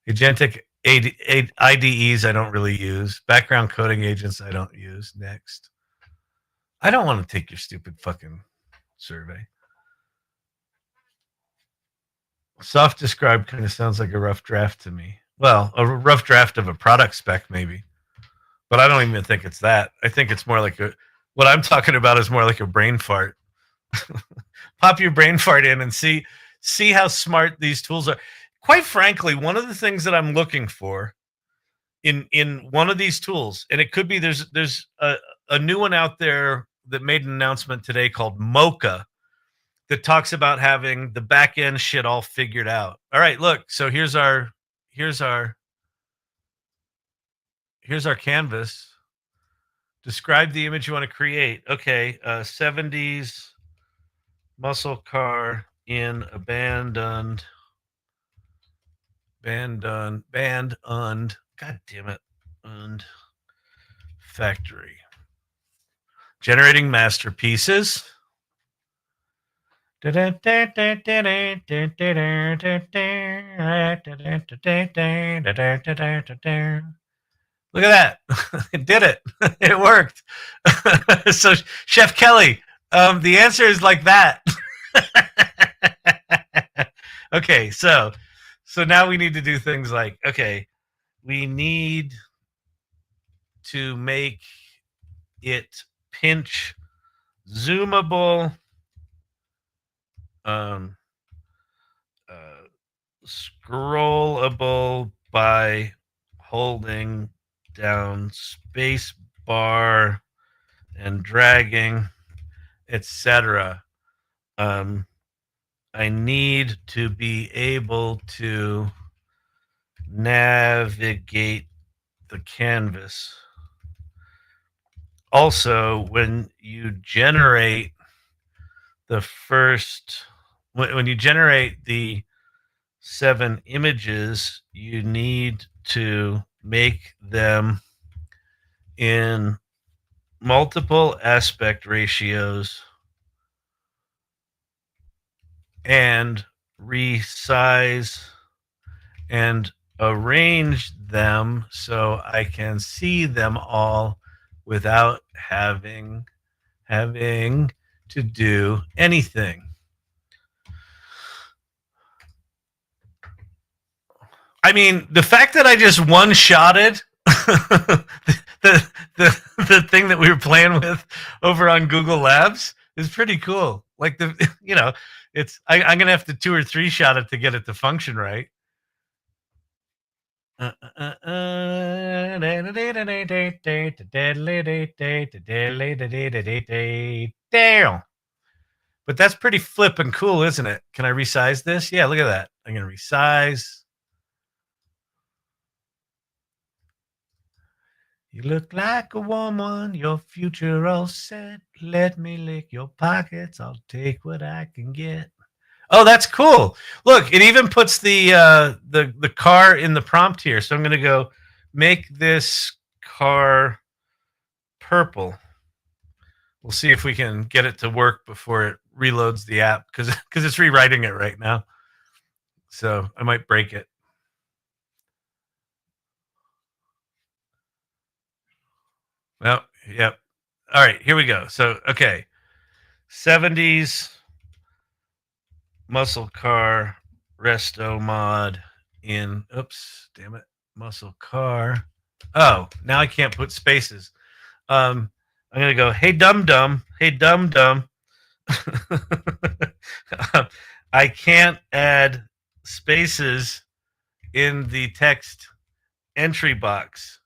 Agentic IDEs I don't really use. Background coding agents I don't use. Next. I don't want to take your stupid fucking survey. Soft describe kind of sounds like a rough draft to me. Well, a rough draft of a product spec maybe. But I don't even think it's that. I think it's more like what I'm talking about is more like a brain fart. Pop your brain fart in and see how smart these tools are. Quite frankly, one of the things that I'm looking for in one of these tools, and it could be there's a new one out there that made an announcement today called Mocha that talks about having the back end shit all figured out. All right, look, so here's our here's our canvas. Describe the image you want to create. Okay, 70s muscle car in abandoned, God damn it, and factory. Generating masterpieces. Look at that. It did it. It worked. So, Chef Kelly, the answer is like that. Okay, so now we need to do things like, okay, we need to make it pinch zoomable, scrollable by holding down space bar and dragging, etc. I need to be able to navigate the canvas. Also, when you generate the first, when you generate the 7 images, you need to make them in multiple aspect ratios and resize and arrange them so I can see them all without having to do anything. I mean, the fact that I just one-shotted the thing that we were playing with over on Google Labs is pretty cool. Like I'm gonna have to 2 or 3 shot it to get it to function right. But that's pretty flippin' cool, isn't it? Can I resize this? Yeah, look at that. I'm gonna resize. You look like a woman, your future all set. Let me lick your pockets, I'll take what I can get. Oh, that's cool. Look, it even puts the car in the prompt here. So I'm going to go make this car purple. We'll see if we can get it to work before it reloads the app because it's rewriting it right now. So I might break it. Well, yep. All right, here we go. So, okay. 70s muscle car resto mod in, oops, damn it, muscle car. Oh, now I can't put spaces. I'm going to go, hey, dum-dum, hey, dum-dum. I can't add spaces in the text entry box.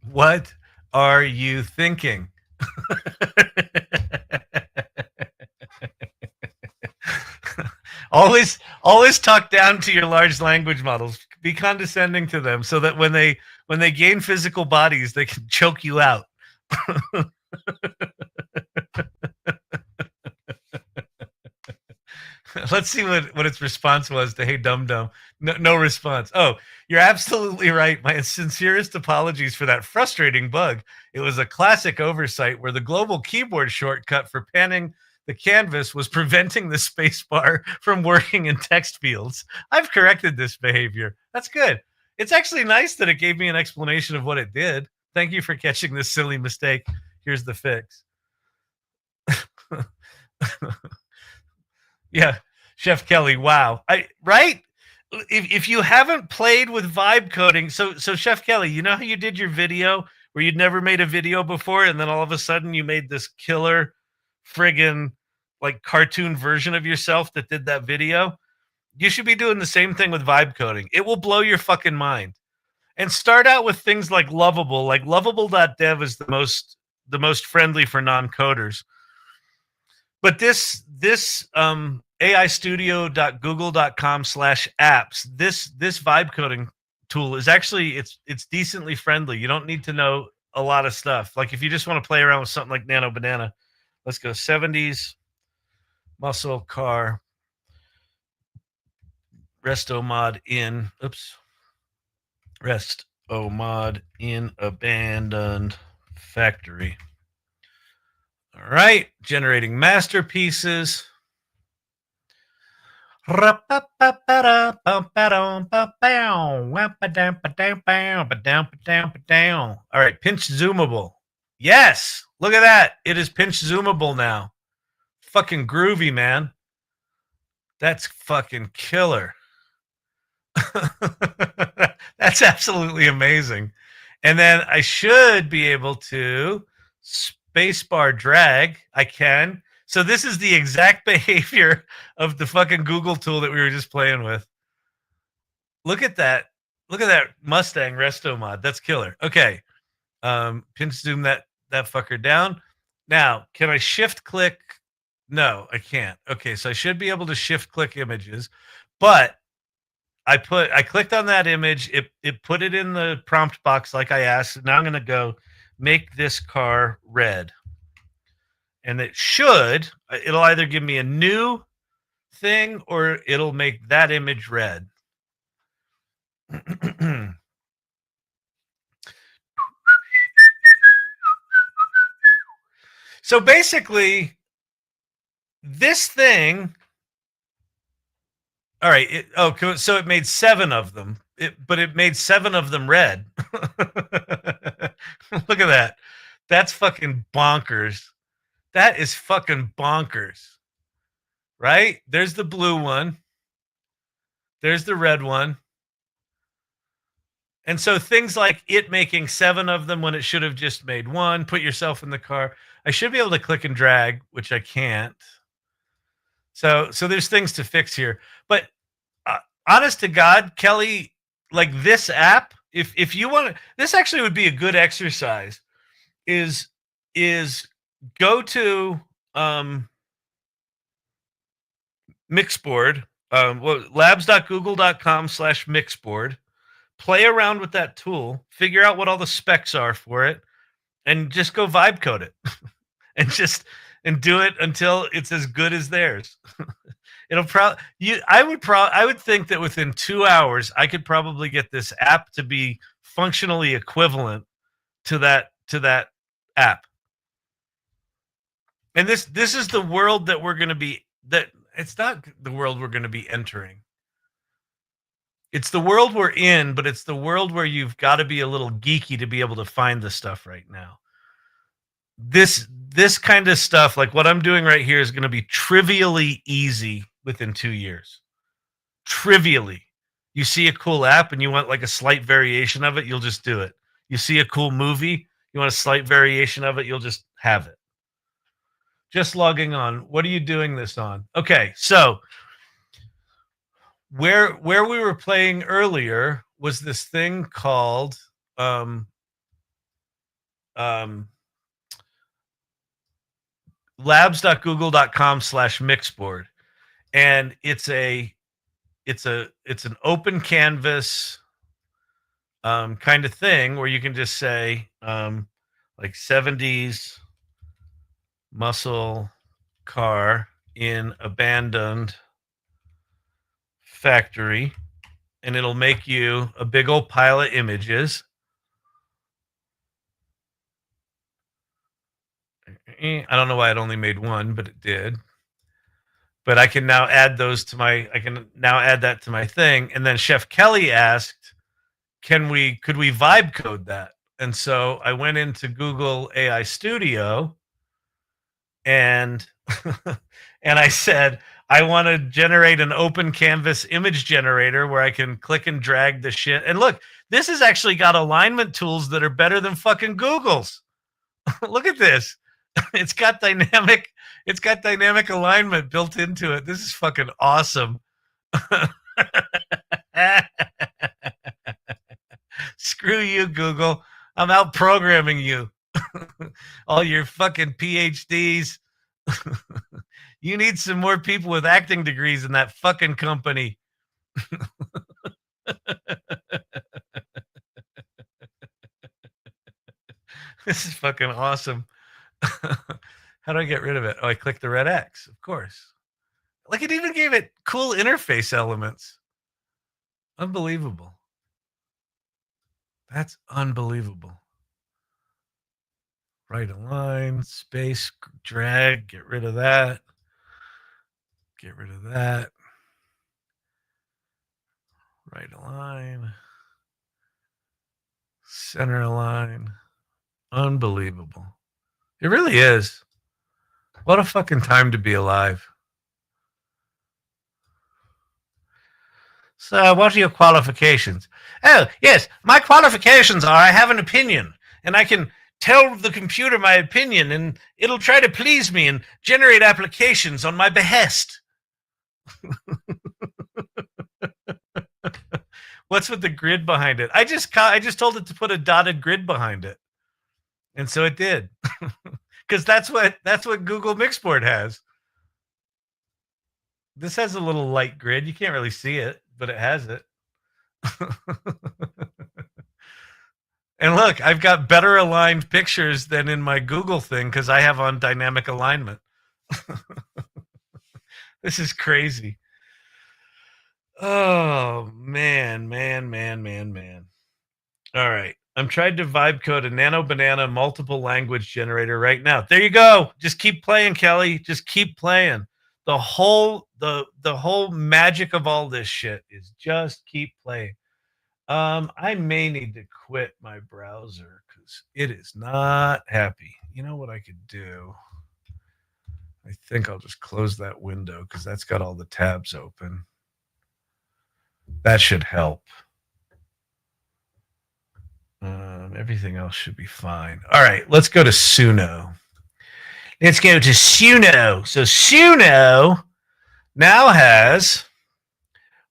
What are you thinking? Always talk down to your large language models. Be condescending to them so that when they gain physical bodies, they can choke you out. Let's see what its response was to "Hey Dum Dum." No response. Oh, you're absolutely right. My sincerest apologies for that frustrating bug. It was a classic oversight where the global keyboard shortcut for panning the canvas was preventing the spacebar from working in text fields. I've corrected this behavior. That's good. It's actually nice that it gave me an explanation of what it did. Thank you for catching this silly mistake. Here's the fix. Yeah, Chef Kelly. Wow. Right? If you haven't played with vibe coding, so Chef Kelly, you know how you did your video where you'd never made a video before, and then all of a sudden you made this killer friggin' like cartoon version of yourself that did that video? You should be doing the same thing with vibe coding. It will blow your fucking mind. And start out with things like Lovable. Like lovable.dev is the most friendly for non-coders. But this aistudio.google.com/apps, this vibe coding tool is actually it's decently friendly. You don't need to know a lot of stuff. Like if you just want to play around with something like Nano Banana, let's go 70s muscle car resto mod in resto mod in abandoned factory. All right, generating masterpieces. All right, pinch zoomable. Yes, look at that. It is pinch zoomable now. Fucking groovy, man. That's fucking killer. That's absolutely amazing. And then I should be able to spacebar drag. I can. So this is the exact behavior of the fucking Google tool that we were just playing with. Look at that. Look at that Mustang resto mod. That's killer. Okay. Pinch zoom that fucker down. Now, can I shift click? No, I can't. Okay, so I should be able to shift click images, but I clicked on that image. It put it in the prompt box like I asked. Now I'm going to go make this car red. And it'll either give me a new thing or it'll make that image red. So basically, this thing, all right, so it made 7 of them, but it made 7 of them red. Look at that. That's fucking bonkers. That is fucking bonkers. Right? There's the blue one. There's the red one. And so things like it making 7 of them when it should have just made 1, put yourself in the car. I should be able to click and drag, which I can't. So there's things to fix here. But honest to God, Kelly, like this app, if you want to, this actually would be a good exercise, is go to Mixboard, labs.google.com/Mixboard, play around with that tool, figure out what all the specs are for it, and just go vibe code it and do it until it's as good as theirs. It'll I would think that within 2 hours I could probably get this app to be functionally equivalent to that app. And this is the world that we're going to be, that it's not the world we're going to be entering. It's the world we're in, but it's the world where you've got to be a little geeky to be able to find the stuff right now. This kind of stuff, like what I'm doing right here, is going to be trivially easy within 2 years. Trivially. You see a cool app and you want like a slight variation of it, you'll just do it. You see a cool movie, you want a slight variation of it, you'll just have it. Just logging on. What are you doing this on? Okay, so where we were playing earlier was this thing called labs.google.com/Mixboard, and it's an open canvas kind of thing where you can just say like 70s muscle car in abandoned factory, and it'll make you a big old pile of images. I don't know why it only made 1, but it did. But I can now add those to I can now add that to my thing. And then Chef Kelly asked, could we vibe code that? And so I went into Google AI Studio and and I said, I want to generate an open canvas image generator where I can click and drag the shit. And look, this has actually got alignment tools that are better than fucking Google's. Look at this. It's got dynamic alignment built into it. This is fucking awesome. Screw you, Google. I'm out programming you. All your fucking PhDs. You need some more people with acting degrees in that fucking company. This is fucking awesome. How do I get rid of it? Oh, I click the red X, of course. Like it even gave it cool interface elements. Unbelievable. That's unbelievable. Right align, space, drag, get rid of that. Get rid of that. Right align. Center align. Unbelievable. It really is. What a fucking time to be alive. So, what are your qualifications? Oh, yes, my qualifications are I have an opinion, and I can tell the computer my opinion, and it'll try to please me and generate applications on my behest. What's with the grid behind it? I just told it to put a dotted grid behind it, and so it did, because that's what Google Mixboard has. This has a little light grid. You can't really see it, but it has it. And look, I've got better aligned pictures than in my Google thing because I have on dynamic alignment. This is crazy. Oh, man. All right. I'm trying to vibe code a Nano Banana multiple language generator right now. There you go. Just keep playing, Kelly. Just keep playing. The whole magic of all this shit is just keep playing. I may need to quit my browser because it is not happy. You know what I could do? I think I'll just close that window because that's got all the tabs open. That should help. Everything else should be fine. All right, let's go to Suno. Let's go to Suno. So Suno now has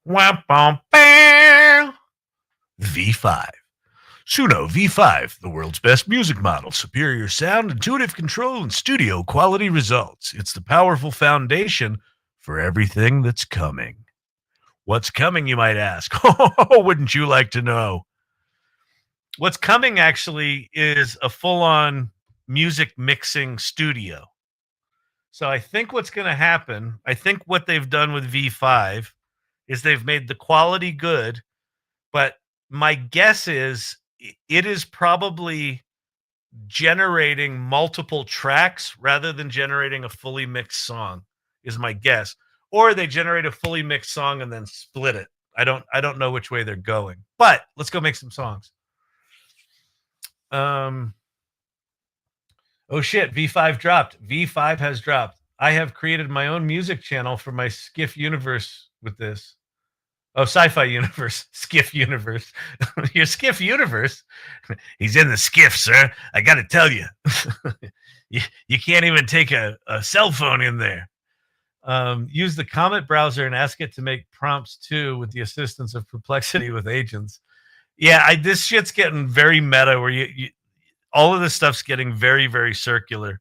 V5. Suno V5, the world's best music model. Superior sound, intuitive control, and studio quality results. It's the powerful foundation for everything that's coming. What's coming, you might ask? Oh, wouldn't you like to know? What's coming actually is a full-on music mixing studio. So I think what's going to happen, I think what they've done with V5 is they've made the quality good, but my guess is it is probably generating multiple tracks rather than generating a fully mixed song, is my guess. Or they generate a fully mixed song and then split it. I don't know which way they're going. But let's go make some songs. Oh shit, V5 dropped. V5 has dropped. I have created my own music channel for my Skiff universe with this. Oh, sci-fi universe, Skiff universe. Your Skiff universe? He's in the skiff, sir. I got to tell you. You can't even take a cell phone in there. Use the Comet browser and ask it to make prompts too with the assistance of Perplexity with agents. Yeah, this shit's getting very meta where you all of this stuff's getting very, very circular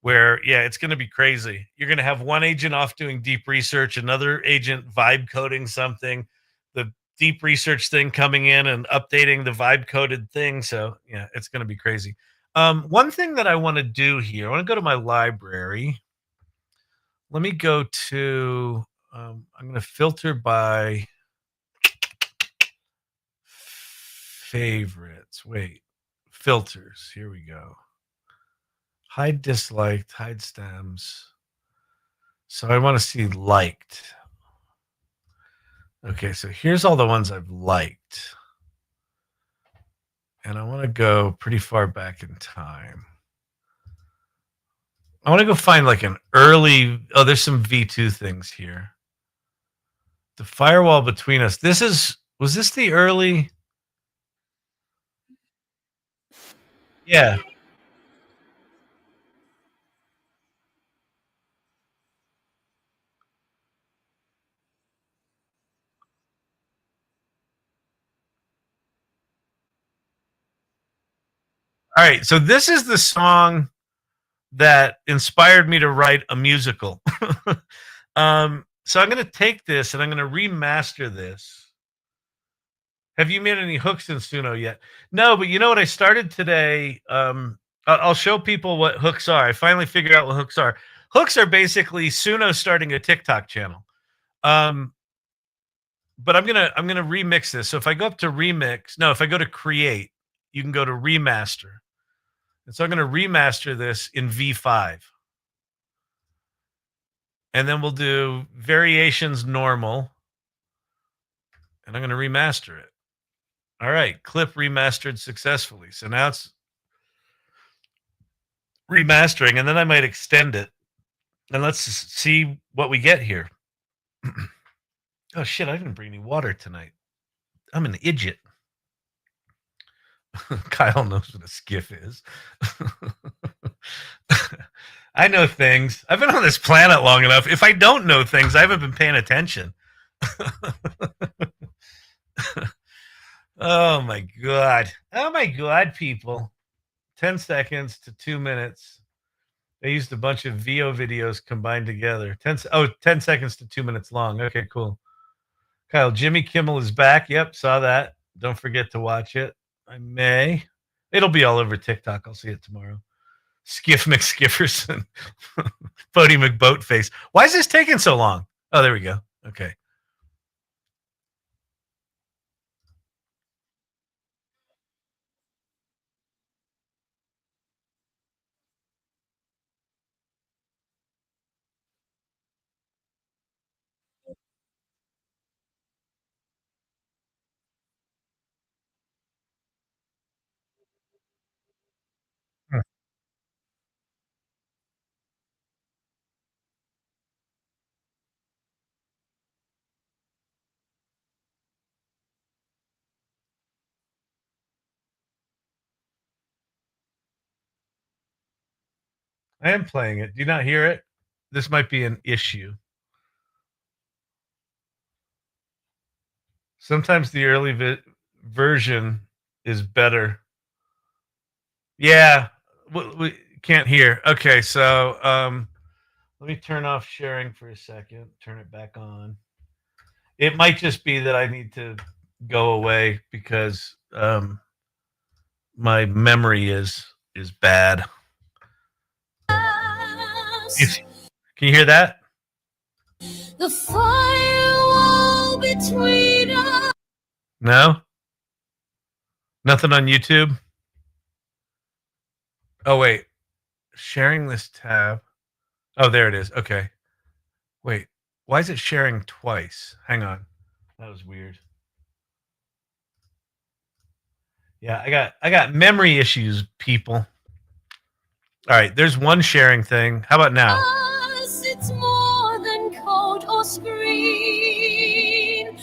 where, yeah, it's going to be crazy. You're going to have one agent off doing deep research, another agent vibe coding something, the deep research thing coming in and updating the vibe coded thing. So, yeah, it's going to be crazy. One thing that I want to do here, I want to go to my library. Let me go to, I'm going to filter by favorites. Wait, filters. Here we go. Hide disliked, hide stems. So I want to see liked. Okay, so here's all the ones I've liked. And I want to go pretty far back in time. I want to go find like an early, oh, there's some V2 things here. The firewall between us. Was this the early? Yeah. All right. So this is the song that inspired me to write a musical. So I'm going to take this and I'm going to remaster this. Have you made any hooks in Suno yet? No, but you know what I started today? I'll show people what hooks are. I finally figured out what hooks are. Hooks are basically Suno starting a TikTok channel. But I'm gonna remix this. So if I go up to remix, no, if I go to create, you can go to remaster. And so I'm gonna remaster this in V5. And then we'll do variations normal. And I'm gonna remaster it. All right, clip remastered successfully. So now it's remastering, and then I might extend it. And let's see what we get here. Oh shit, I didn't bring any water tonight. I'm an idiot. Kyle knows what a skiff is. I know things. I've been on this planet long enough. If I don't know things, I haven't been paying attention. Oh my god. Oh my god, people. 10 seconds to 2 minutes. They used a bunch of VO videos combined together. 10 seconds to 2 minutes long. Okay, cool. Kyle, Jimmy Kimmel is back. Yep, saw that. Don't forget to watch it. I may. It'll be all over TikTok. I'll see it tomorrow. Skiff McSkifferson. Bodie McBoatface. Why is this taking so long? Oh, there we go. Okay. I am playing it. Do you not hear it? This might be an issue. Sometimes the early version is better. Yeah, we can't hear. Okay, so let me turn off sharing for a second. Turn it back on. It might just be that I need to go away because my memory is bad. Can you hear that? The firewall between us. No? Nothing on YouTube? Oh, wait. Sharing this tab. Oh, there it is. Okay. Wait. Why is it sharing twice? Hang on. That was weird. Yeah, I got memory issues, people. All right, there's one sharing thing. How about now? It's more than code or screen.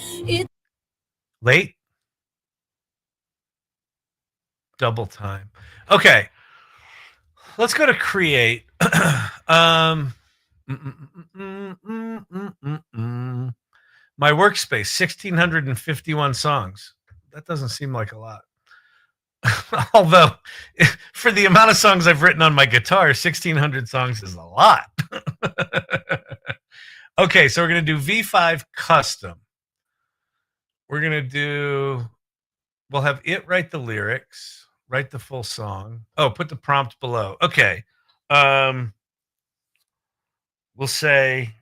Late? Double time. Okay. Let's go to create. My workspace, 1,651 songs. That doesn't seem like a lot. Although, for the amount of songs I've written on my guitar, 1,600 songs is a lot. Okay, so we're going to do V5 custom. We're going to do, we'll have it write the lyrics, write the full song. Oh, put the prompt below. Okay. We'll say,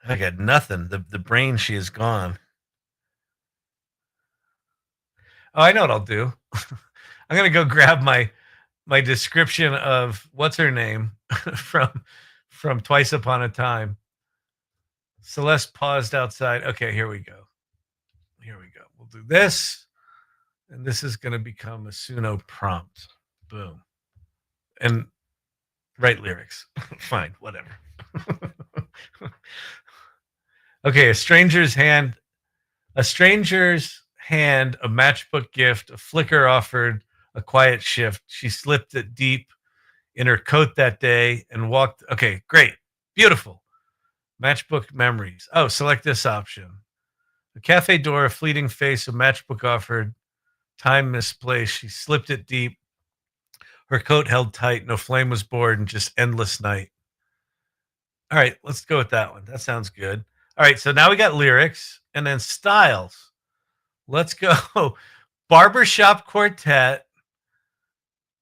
I got nothing. The brain, she is gone. Oh, I know what I'll do. I'm gonna go grab my description of what's her name from Twice Upon a Time. Celeste paused outside. Okay, here we go. Here we go. We'll do this, and this is gonna become a Suno prompt. Boom. And write lyrics. Fine, whatever. Okay, a stranger's hand, a matchbook gift, a flicker offered, a quiet shift. She slipped it deep in her coat that day and walked. Okay, great. Beautiful. Matchbook memories. Oh, select this option. A cafe door, a fleeting face, a matchbook offered, time misplaced. She slipped it deep. Her coat held tight, no flame was bored, and just endless night. All right, let's go with that one. That sounds good. All right, so now we got lyrics and then styles. Let's go. Barbershop quartet,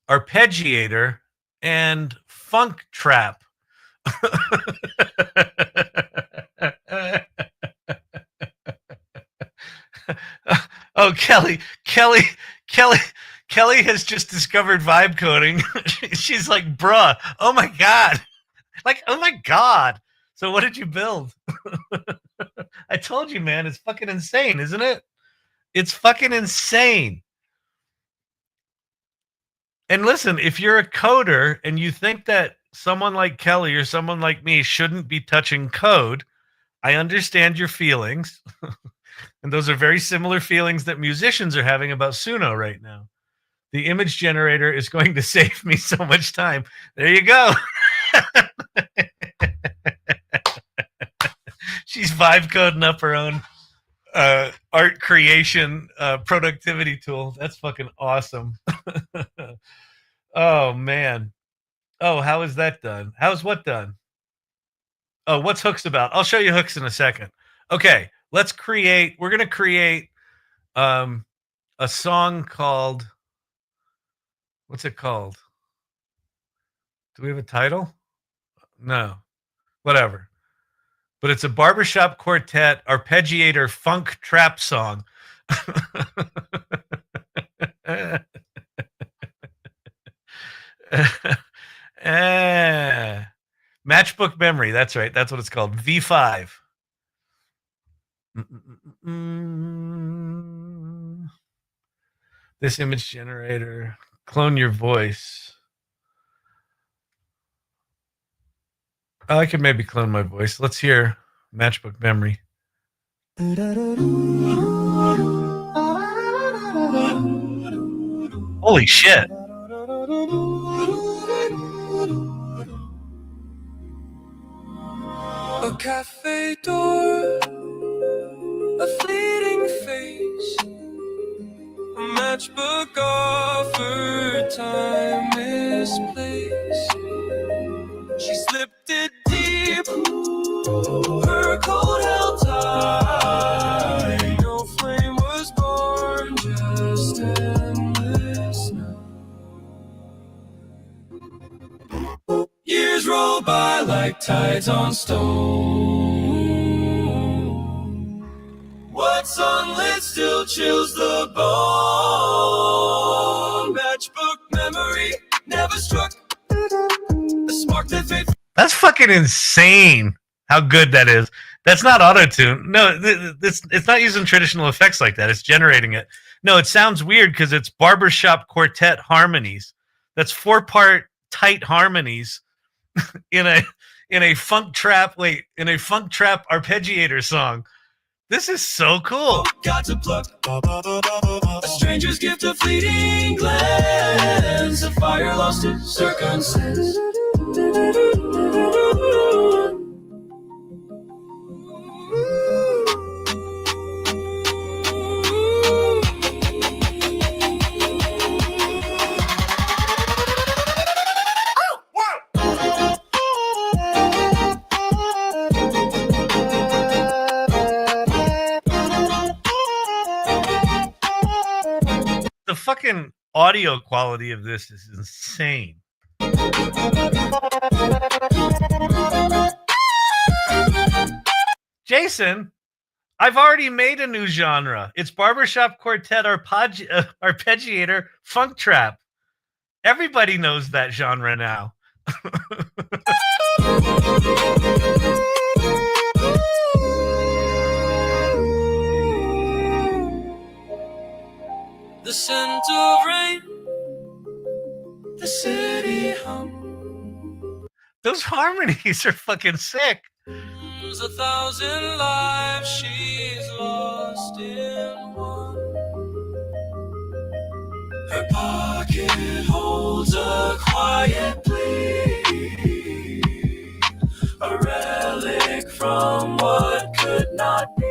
arpeggiator, and funk trap. Oh, Kelly has just discovered vibe coding. She's like, bruh, oh my God. Like, oh my God. So what did you build? I told you, man, it's fucking insane, isn't it? It's fucking insane. And listen, if you're a coder and you think that someone like Kelly or someone like me shouldn't be touching code, I understand your feelings. And those are very similar feelings that musicians are having about Suno right now. The image generator is going to save me so much time. There you go. She's vibe coding up her own art creation productivity tool. That's fucking awesome. Oh, man. Oh, how is that done? How's what done? Oh, what's Hooks about? I'll show you Hooks in a second. Okay, we're going to create a song called, what's it called? Do we have a title? No, whatever. But it's a barbershop quartet arpeggiator funk trap song. Matchbook memory. That's right. That's what it's called. V5. This image generator. Clone your voice. I could maybe clone my voice. Let's hear Matchbook memory. Holy shit. A cafe door, a fleeting face, a matchbook offered time, misplaced. She slipped it deep, her coat held tight. No flame was born, just endless night. Years roll by like tides on stone. What's unlit still chills the bone. Matchbook memory never struck. That's fucking insane how good that is. That's not auto-tune. No, it's not using traditional effects like that. It's generating it. No, it sounds weird because it's barbershop quartet harmonies. That's 4-part tight harmonies in a funk trap arpeggiator song. This is so cool. Got to pluck a stranger's gift of fleeting glance. A fire lost its circumstance. The fucking audio quality of this is insane. Jason, I've already made a new genre. It's barbershop quartet arpeggiator funk trap. Everybody knows that genre now. The scent of rain, the city hum. Those harmonies are fucking sick. 1,000 lives she's lost in one. Her pocket holds a quiet plea, a relic from what could not be.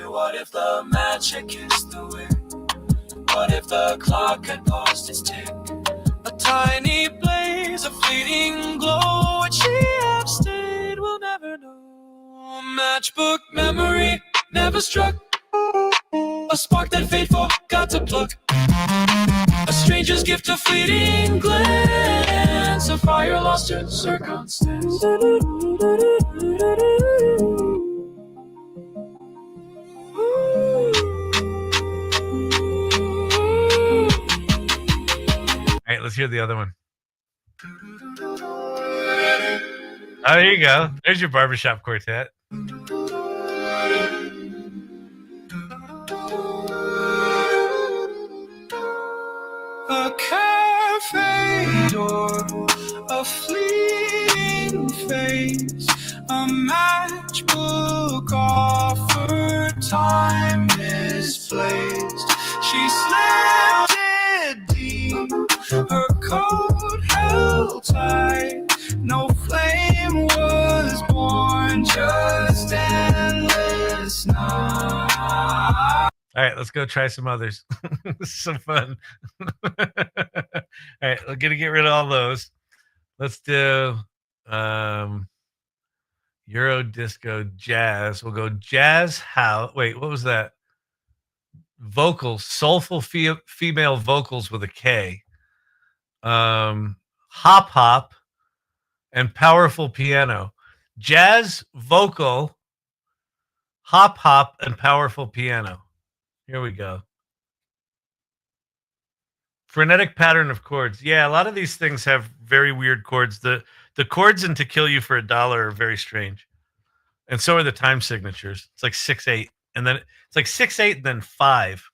What if the match had kissed the wind? What if the clock had paused its tick? A tiny blaze, a fleeting glow. Would she have stayed? We'll never know. Matchbook memory never struck. A spark that fate forgot to plug. A stranger's gift, a fleeting glance. A fire lost in circumstance. All right, let's hear the other one. Oh, there you go. There's your barbershop quartet. A cafe door, a fleeting face, a matchbook offer, time misplaced. She slipped it deep, her coat held tight. No flame was born, just endless night. All right, let's go try some others. This is some fun. All right, we're gonna get rid of all those. Let's do Euro disco jazz. We'll go jazz house. Wait, what was that? Vocals, soulful female vocals with a K. Hop hop and powerful piano. Jazz vocal, hop hop and powerful piano. Here we go. Frenetic pattern of chords. Yeah, a lot of these things have very weird chords. The chords in To Kill You for $1 are very strange. And so are the time signatures. It's like 6/8. And then it's like 6/8 and then 5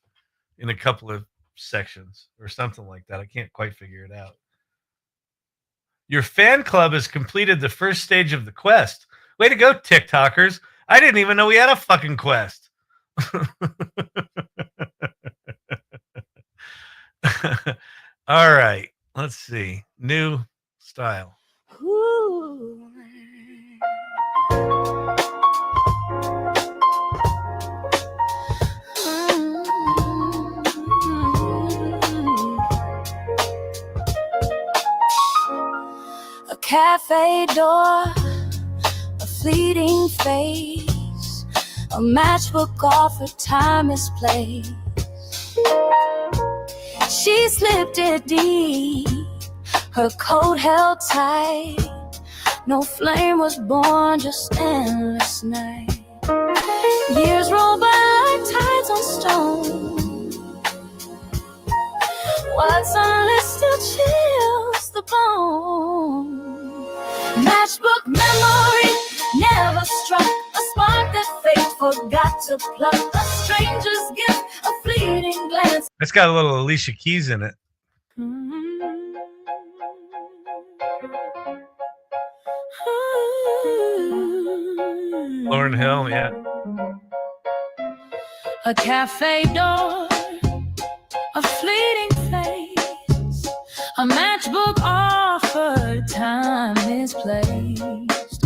in a couple of sections or something like that. I can't quite figure it out. Your fan club has completed the first stage of the quest. Way to go, TikTokers. I didn't even know we had a fucking quest. All right, let's see. New style. Ooh. A cafe door, a fleeting face, a matchbook offer, time is placed. She slipped it deep, her coat held tight. No flame was born, just endless night. Years roll by like tides on stone. What's unlit still chills the bone. Matchbook memory never struck. A spark that fate forgot to pluck. A stranger's gift, a fleeting glance. It's got a little Alicia Keys in it. Lauryn Hill, yeah. A cafe door, a fleeting face, a matchbook offer, time is placed.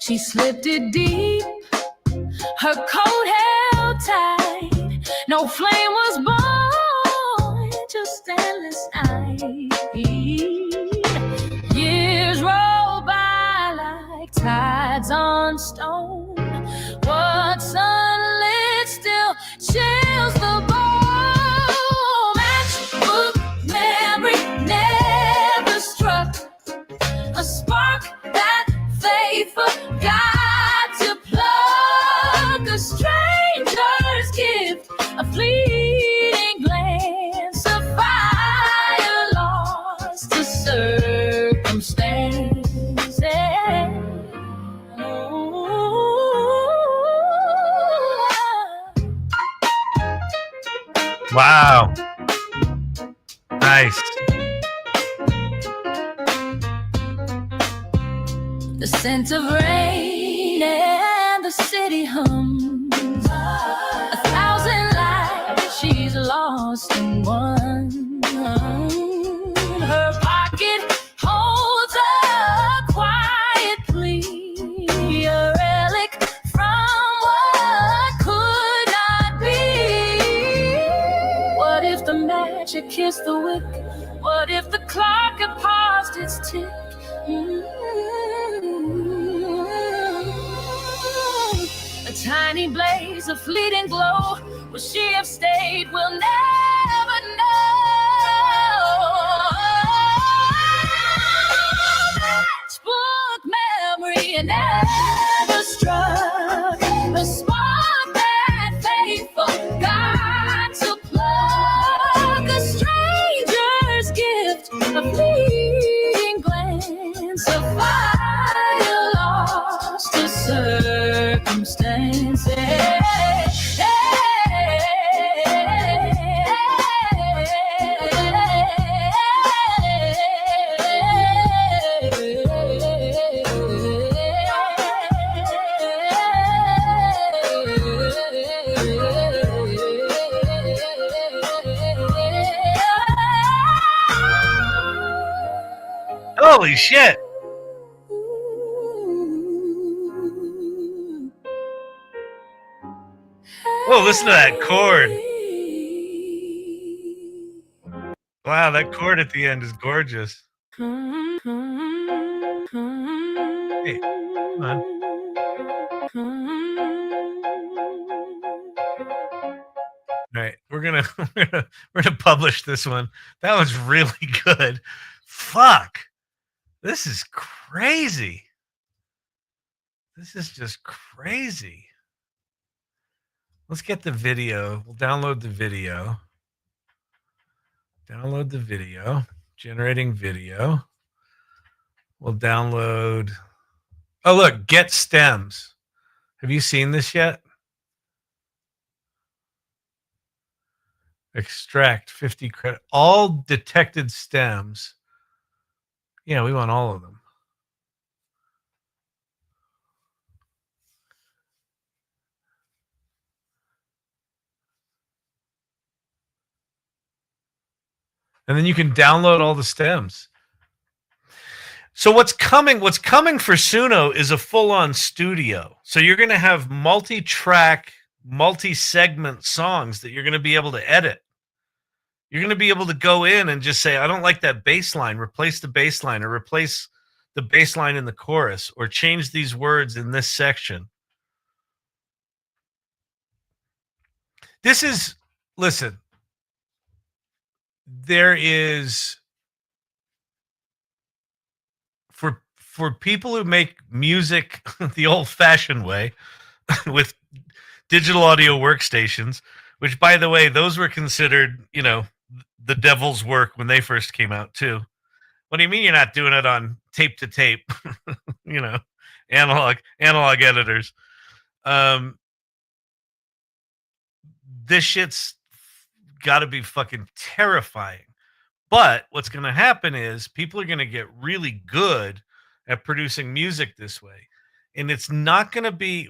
She slipped it deep, her coat held tight. No flame was born, just endless night. Years roll by like tides on stone. What's unlit still chills the bone. Matchbook memory never struck. A spark that fate forgot to plug. A stranger's gift, a fleeting glance, a fire lost to circumstance. Wow. Nice. The scent of rain and the city hums. 1,000 lives she's lost in one. Her pocket holds a quiet plea, a relic from what could not be. What if the missed the wick? What if the clock had paused its tick? A tiny blaze, a fleeting glow. Would she have stayed? We'll never know. Matchbook memory and never struck the spark that faithful got to plug. A stranger's gift, a fleeting glance, a fire lost to circumstances. Holy shit. Whoa, listen to that chord. Wow, that chord at the end is gorgeous. Hey, come on. All right, we're gonna publish this one. That was really good. Fuck. This is crazy. This is just crazy. Let's get the video. We'll download the video. Download the video. Generating video. We'll download. Oh, look, get stems. Have you seen this yet? Extract 50 credit. All detected stems. Yeah, we want all of them. And then you can download all the stems. So what's coming for Suno is a full-on studio. So you're going to have multi-track, multi-segment songs that you're going to be able to edit. You're going to be able to go in and just say, I don't like that bass line, replace the bass line, or replace the bass line in the chorus, or change these words in this section. This is, listen, there is, for people who make music the old-fashioned way with digital audio workstations, which, by the way, those were considered, the devil's work when they first came out too. What do you mean you're not doing it on tape to tape? Analog editors. This shit's got to be fucking terrifying. But what's going to happen is people are going to get really good at producing music this way. And it's not going to be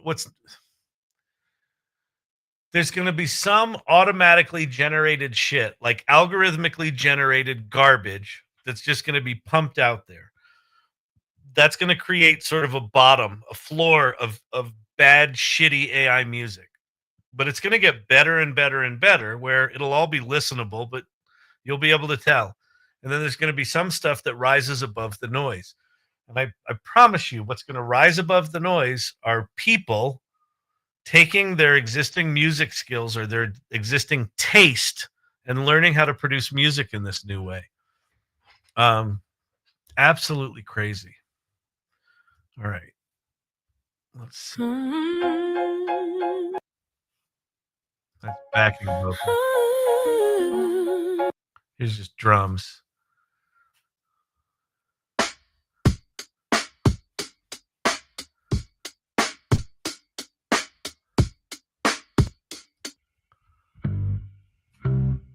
there's going to be some automatically generated shit, like algorithmically generated garbage that's just going to be pumped out there. That's going to create sort of a floor of bad, shitty AI music. But it's going to get better and better and better, where it'll all be listenable, but you'll be able to tell. And then there's going to be some stuff that rises above the noise. And I promise you, what's going to rise above the noise are people taking their existing music skills or their existing taste and learning how to produce music in this new way. Absolutely crazy. All right. Let's see. That's backing vocal. Here's just drums.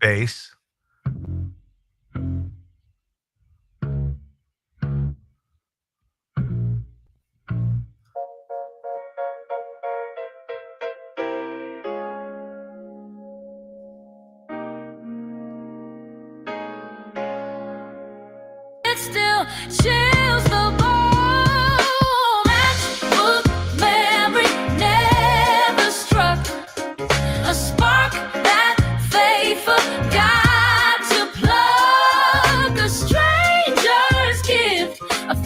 Bass. It still chills the bone. Matchbook memory never struck a spark that faithful got to plug.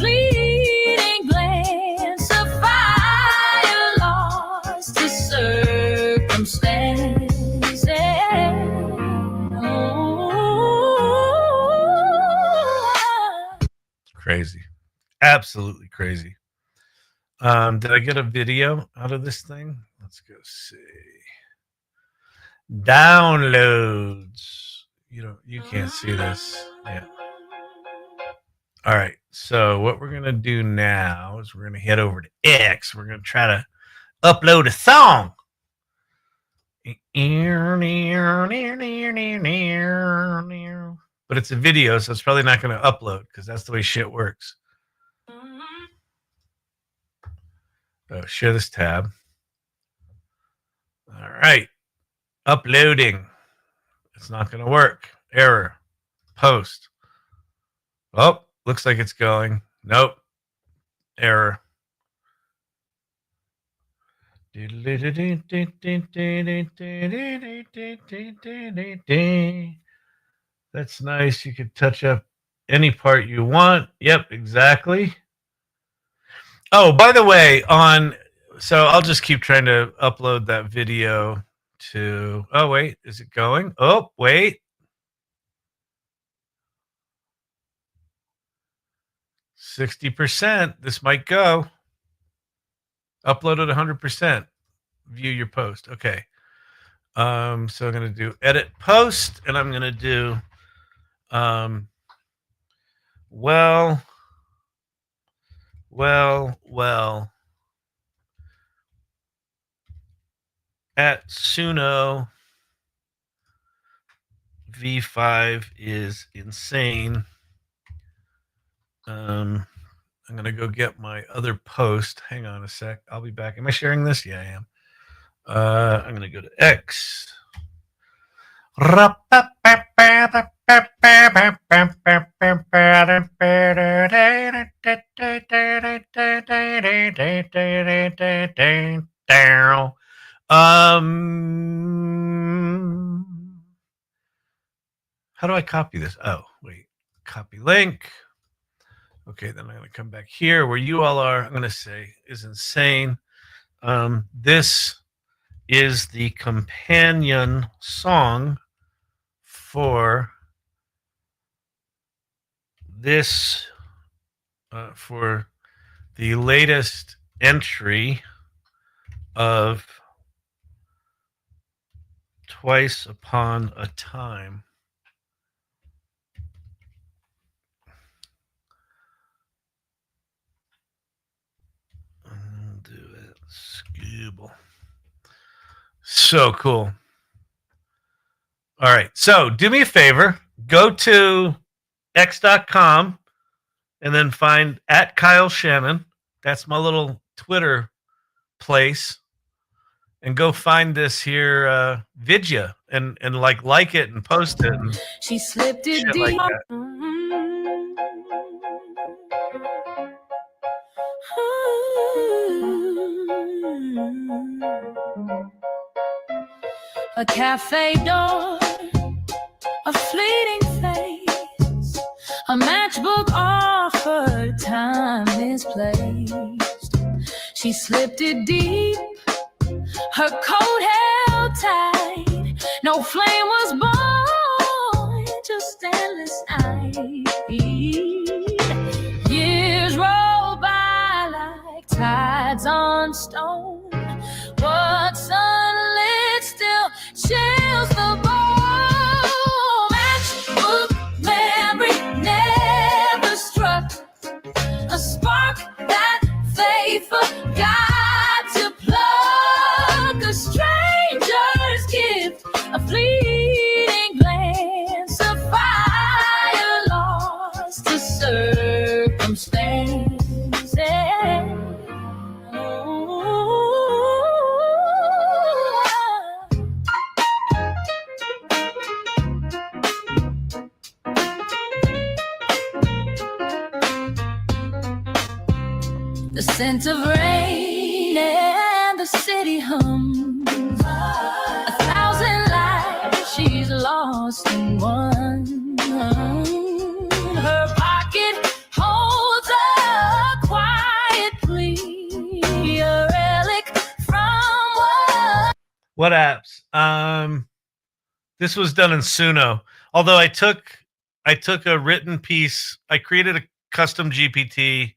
fleeting glance of fire lost to circumstances. Crazy. Absolutely crazy. Did I get a video out of this thing? Let's go see. Downloads. You can't see this. Yeah. All right. So what we're gonna do now is we're gonna head over to X. We're gonna try to upload a song. But it's a video, so it's probably not gonna upload because that's the way shit works. So share this tab. All right. Uploading. It's not going to work. Error. Post. Oh, looks like it's going. Nope. Error. That's nice. You could touch up any part you want. Yep, exactly. Oh, by the way, so I'll just keep trying to upload that video to, oh, wait, is it going? Oh, wait. 60%. This might go. Upload at 100%. View your post. Okay. So I'm going to do edit post, and I'm going to do, well, at Suno V5 is insane. I'm going to go get my other post. Hang on a sec. I'll be back. Am I sharing this? Yeah, I am. I'm going to go to X. How do I copy this? Oh, wait. Copy link. Okay, then I'm going to come back here where you all are. I'm going to say is insane. This is the companion song for this, for the latest entry of Twice Upon a Time. I'll do it. Scooble. So cool. All right. So do me a favor. Go to x.com and then find at Kyle Shannon. That's my little Twitter place. And go find this here vidya and like it and post it. And she slipped it deep. Like a cafe door, a fleeting face, a matchbook offer, time misplaced. She slipped it deep, her coat held tight, no flame was born, just endless night. Years roll by like tides on stone. What's unlit still chills the bone. Matchbook memory never struck a spark that they forgot to plug. A stranger's gift, a fleeting glance, a fire lost to circumstance. The scent of rain and the city hums. 1,000 lives she's lost in one. Her pocket holds a What apps? This was done in Suno. Although I took a written piece. I created a custom GPT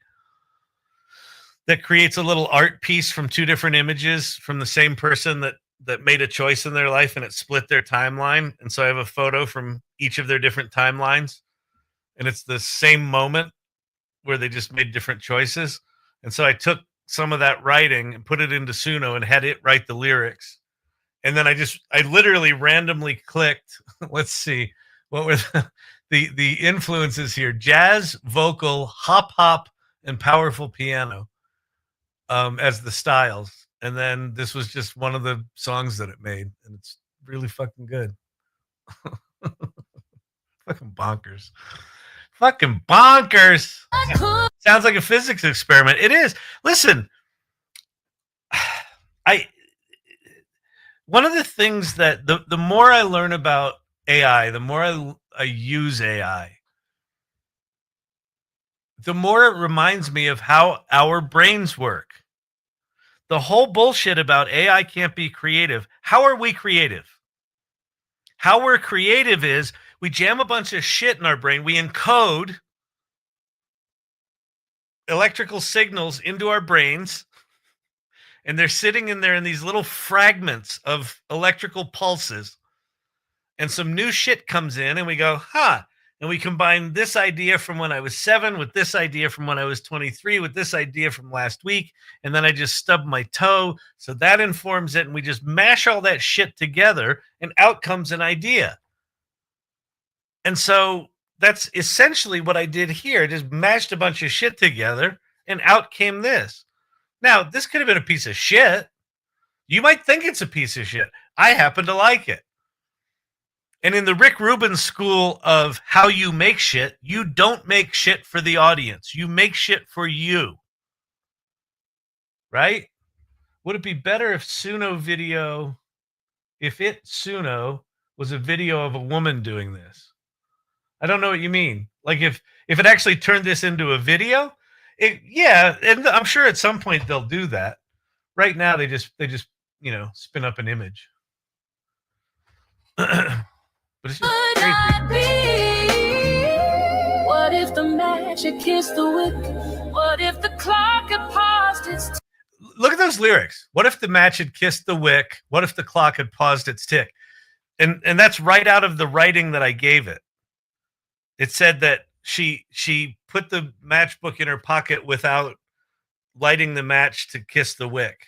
that creates a little art piece from two different images from the same person that made a choice in their life, and it split their timeline. And so I have a photo from each of their different timelines, and it's the same moment where they just made different choices. And so I took some of that writing and put it into Suno and had it write the lyrics. And then I literally randomly clicked. Let's see, what were the influences here? Jazz, vocal, hop, and powerful piano as the styles. And then this was just one of the songs that it made, and it's really fucking good. Fucking bonkers. Fucking bonkers. Sounds like a physics experiment. It is. Listen, one of the things that the more I learn about AI, the more I use AI, the more it reminds me of how our brains work. The whole bullshit about AI can't be creative. How are we creative? How we're creative is we jam a bunch of shit in our brain. We encode electrical signals into our brains, and they're sitting in there in these little fragments of electrical pulses. And some new shit comes in, and we go, huh. And we combine this idea from when I was 7 with this idea from when I was 23 with this idea from last week. And then I just stubbed my toe. So that informs it. And we just mash all that shit together, and out comes an idea. And so that's essentially what I did here. I just mashed a bunch of shit together, and out came this. Now, this could have been a piece of shit. You might think it's a piece of shit. I happen to like it. And in the Rick Rubin school of how you make shit, you don't make shit for the audience. You make shit for you. Right? Would it be better if Suno was a video of a woman doing this? I don't know what you mean. Like if it actually turned this into a video, yeah, and I'm sure at some point they'll do that. Right now they just spin up an image. But it's just crazy. What if the match had kissed the wick? What if the clock had paused its Look at those lyrics. What if the match had kissed the wick? What if the clock had paused its tick? And that's right out of the writing that I gave it. It said that she put the matchbook in her pocket without lighting the match to kiss the wick.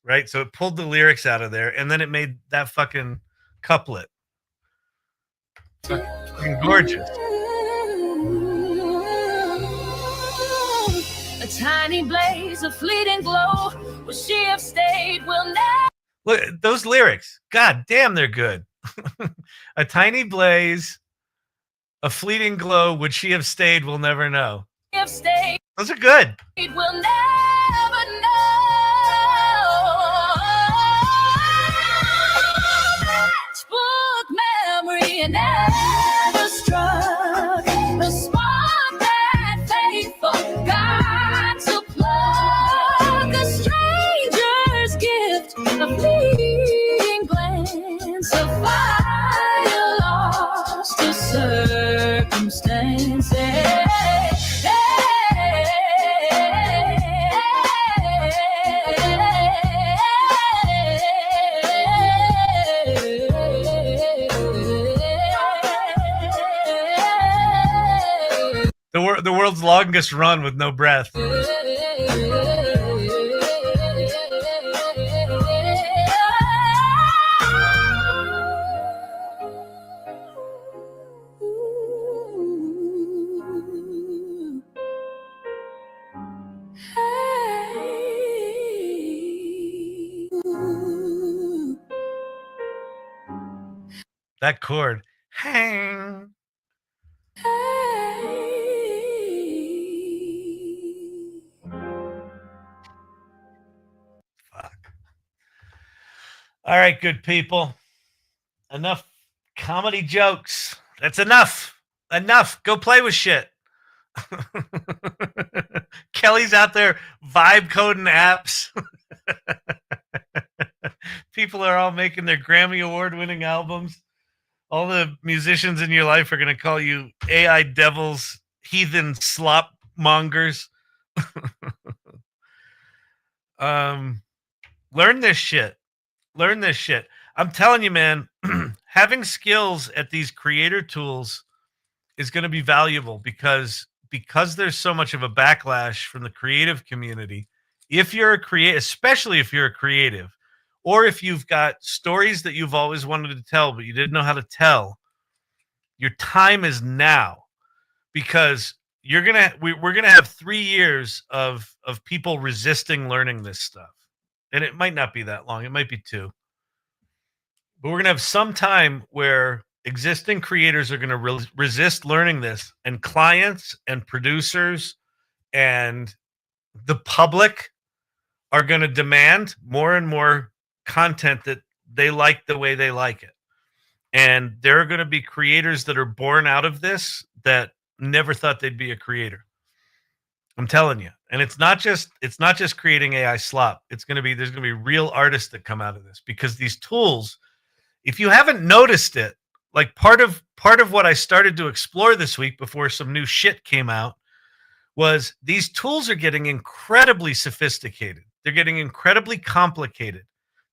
Right? So it pulled the lyrics out of there, and then it made that fucking couplet. Fucking gorgeous. A tiny blaze, a fleeting glow. Would she have stayed? Will never. Look, those lyrics. God damn, they're good. A tiny blaze, a fleeting glow. Would she have stayed? We'll never know. Have stayed. Those are good. We'll never know. Matchbook memory and never struck the spark that fate forgot to plug. A stranger's gift, a fleeting glance, a fire lost to circumstances. The world's longest run with no breath. That chord. Hang. All right, good people. Enough comedy jokes. That's enough. Enough. Go play with shit. Kelly's out there vibe coding apps. People are all making their Grammy Award-winning albums. All the musicians in your life are going to call you AI devils, heathen slop mongers. Learn this shit. Learn this shit. I'm telling you, man, having skills at these creator tools is going to be valuable because there's so much of a backlash from the creative community. If you're a creative, especially if you're a creative, or if you've got stories that you've always wanted to tell but you didn't know how to tell, your time is now, because we're gonna have 3 years of people resisting learning this stuff, and it might not be that long. It might be 2, but we're gonna have some time where existing creators are gonna resist learning this, and clients and producers and the public are gonna demand more and more content that they like the way they like it. And there are going to be creators that are born out of this that never thought they'd be a creator. I'm telling you. And it's not just creating AI slop. There's going to be real artists that come out of this, because these tools, if you haven't noticed it, like part of what I started to explore this week before some new shit came out was these tools are getting incredibly sophisticated. They're getting incredibly complicated.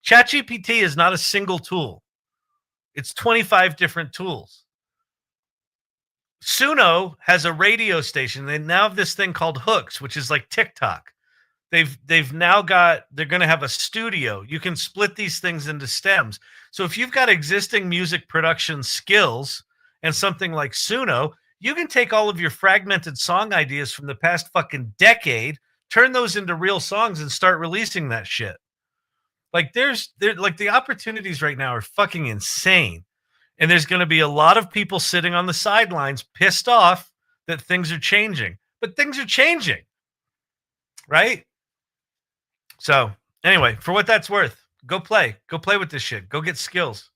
ChatGPT is not a single tool. It's 25 different tools. Suno has a radio station. They now have this thing called Hooks, which is like TikTok. They're going to have a studio. You can split these things into stems. So if you've got existing music production skills and something like Suno, you can take all of your fragmented song ideas from the past fucking decade, turn those into real songs, and start releasing that shit. Like the opportunities right now are fucking insane. And there's going to be a lot of people sitting on the sidelines pissed off that things are changing. But things are changing. Right? So, anyway, for what that's worth, go play. Go play with this shit. Go get skills.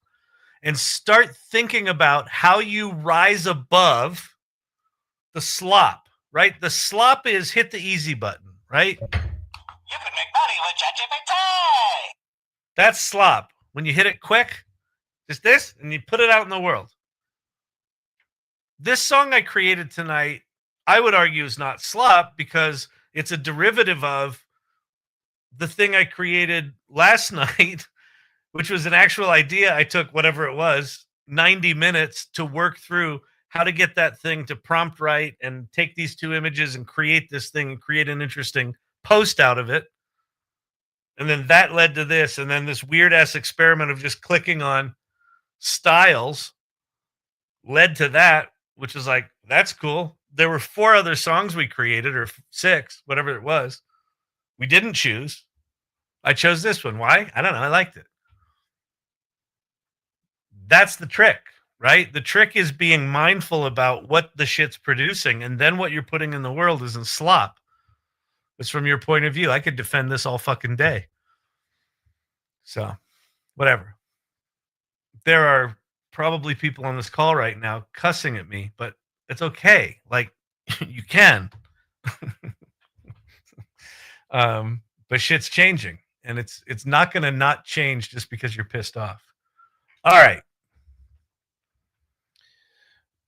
And start thinking about how you rise above the slop, right? The slop is hit the easy button, right? You can make money with ChatGPT. That's slop. When you hit it quick, just this, and you put it out in the world. This song I created tonight, I would argue, is not slop because it's a derivative of the thing I created last night, which was an actual idea. I took whatever it was, 90 minutes to work through how to get that thing to prompt right and take these 2 images and create this thing and create an interesting post out of it. And then that led to this. And then this weird ass experiment of just clicking on styles led to that, which is like, that's cool. There were 4 other songs we created, or 6, whatever it was. We didn't choose. I chose this one. Why? I don't know. I liked it. That's the trick, right? The trick is being mindful about what the shit's producing, and then what you're putting in the world isn't slop. It's from your point of view. I could defend this all fucking day. So, whatever. There are probably people on this call right now cussing at me, but it's okay. Like, you can. But shit's changing, and it's not going to not change just because you're pissed off. All right.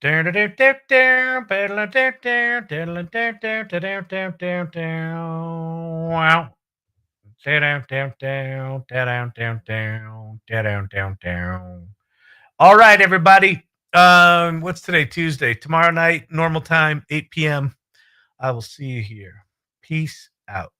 Wow. All right, everybody. What's today? Tuesday. Tomorrow night, normal time, 8 p.m. I will see you here. Peace out.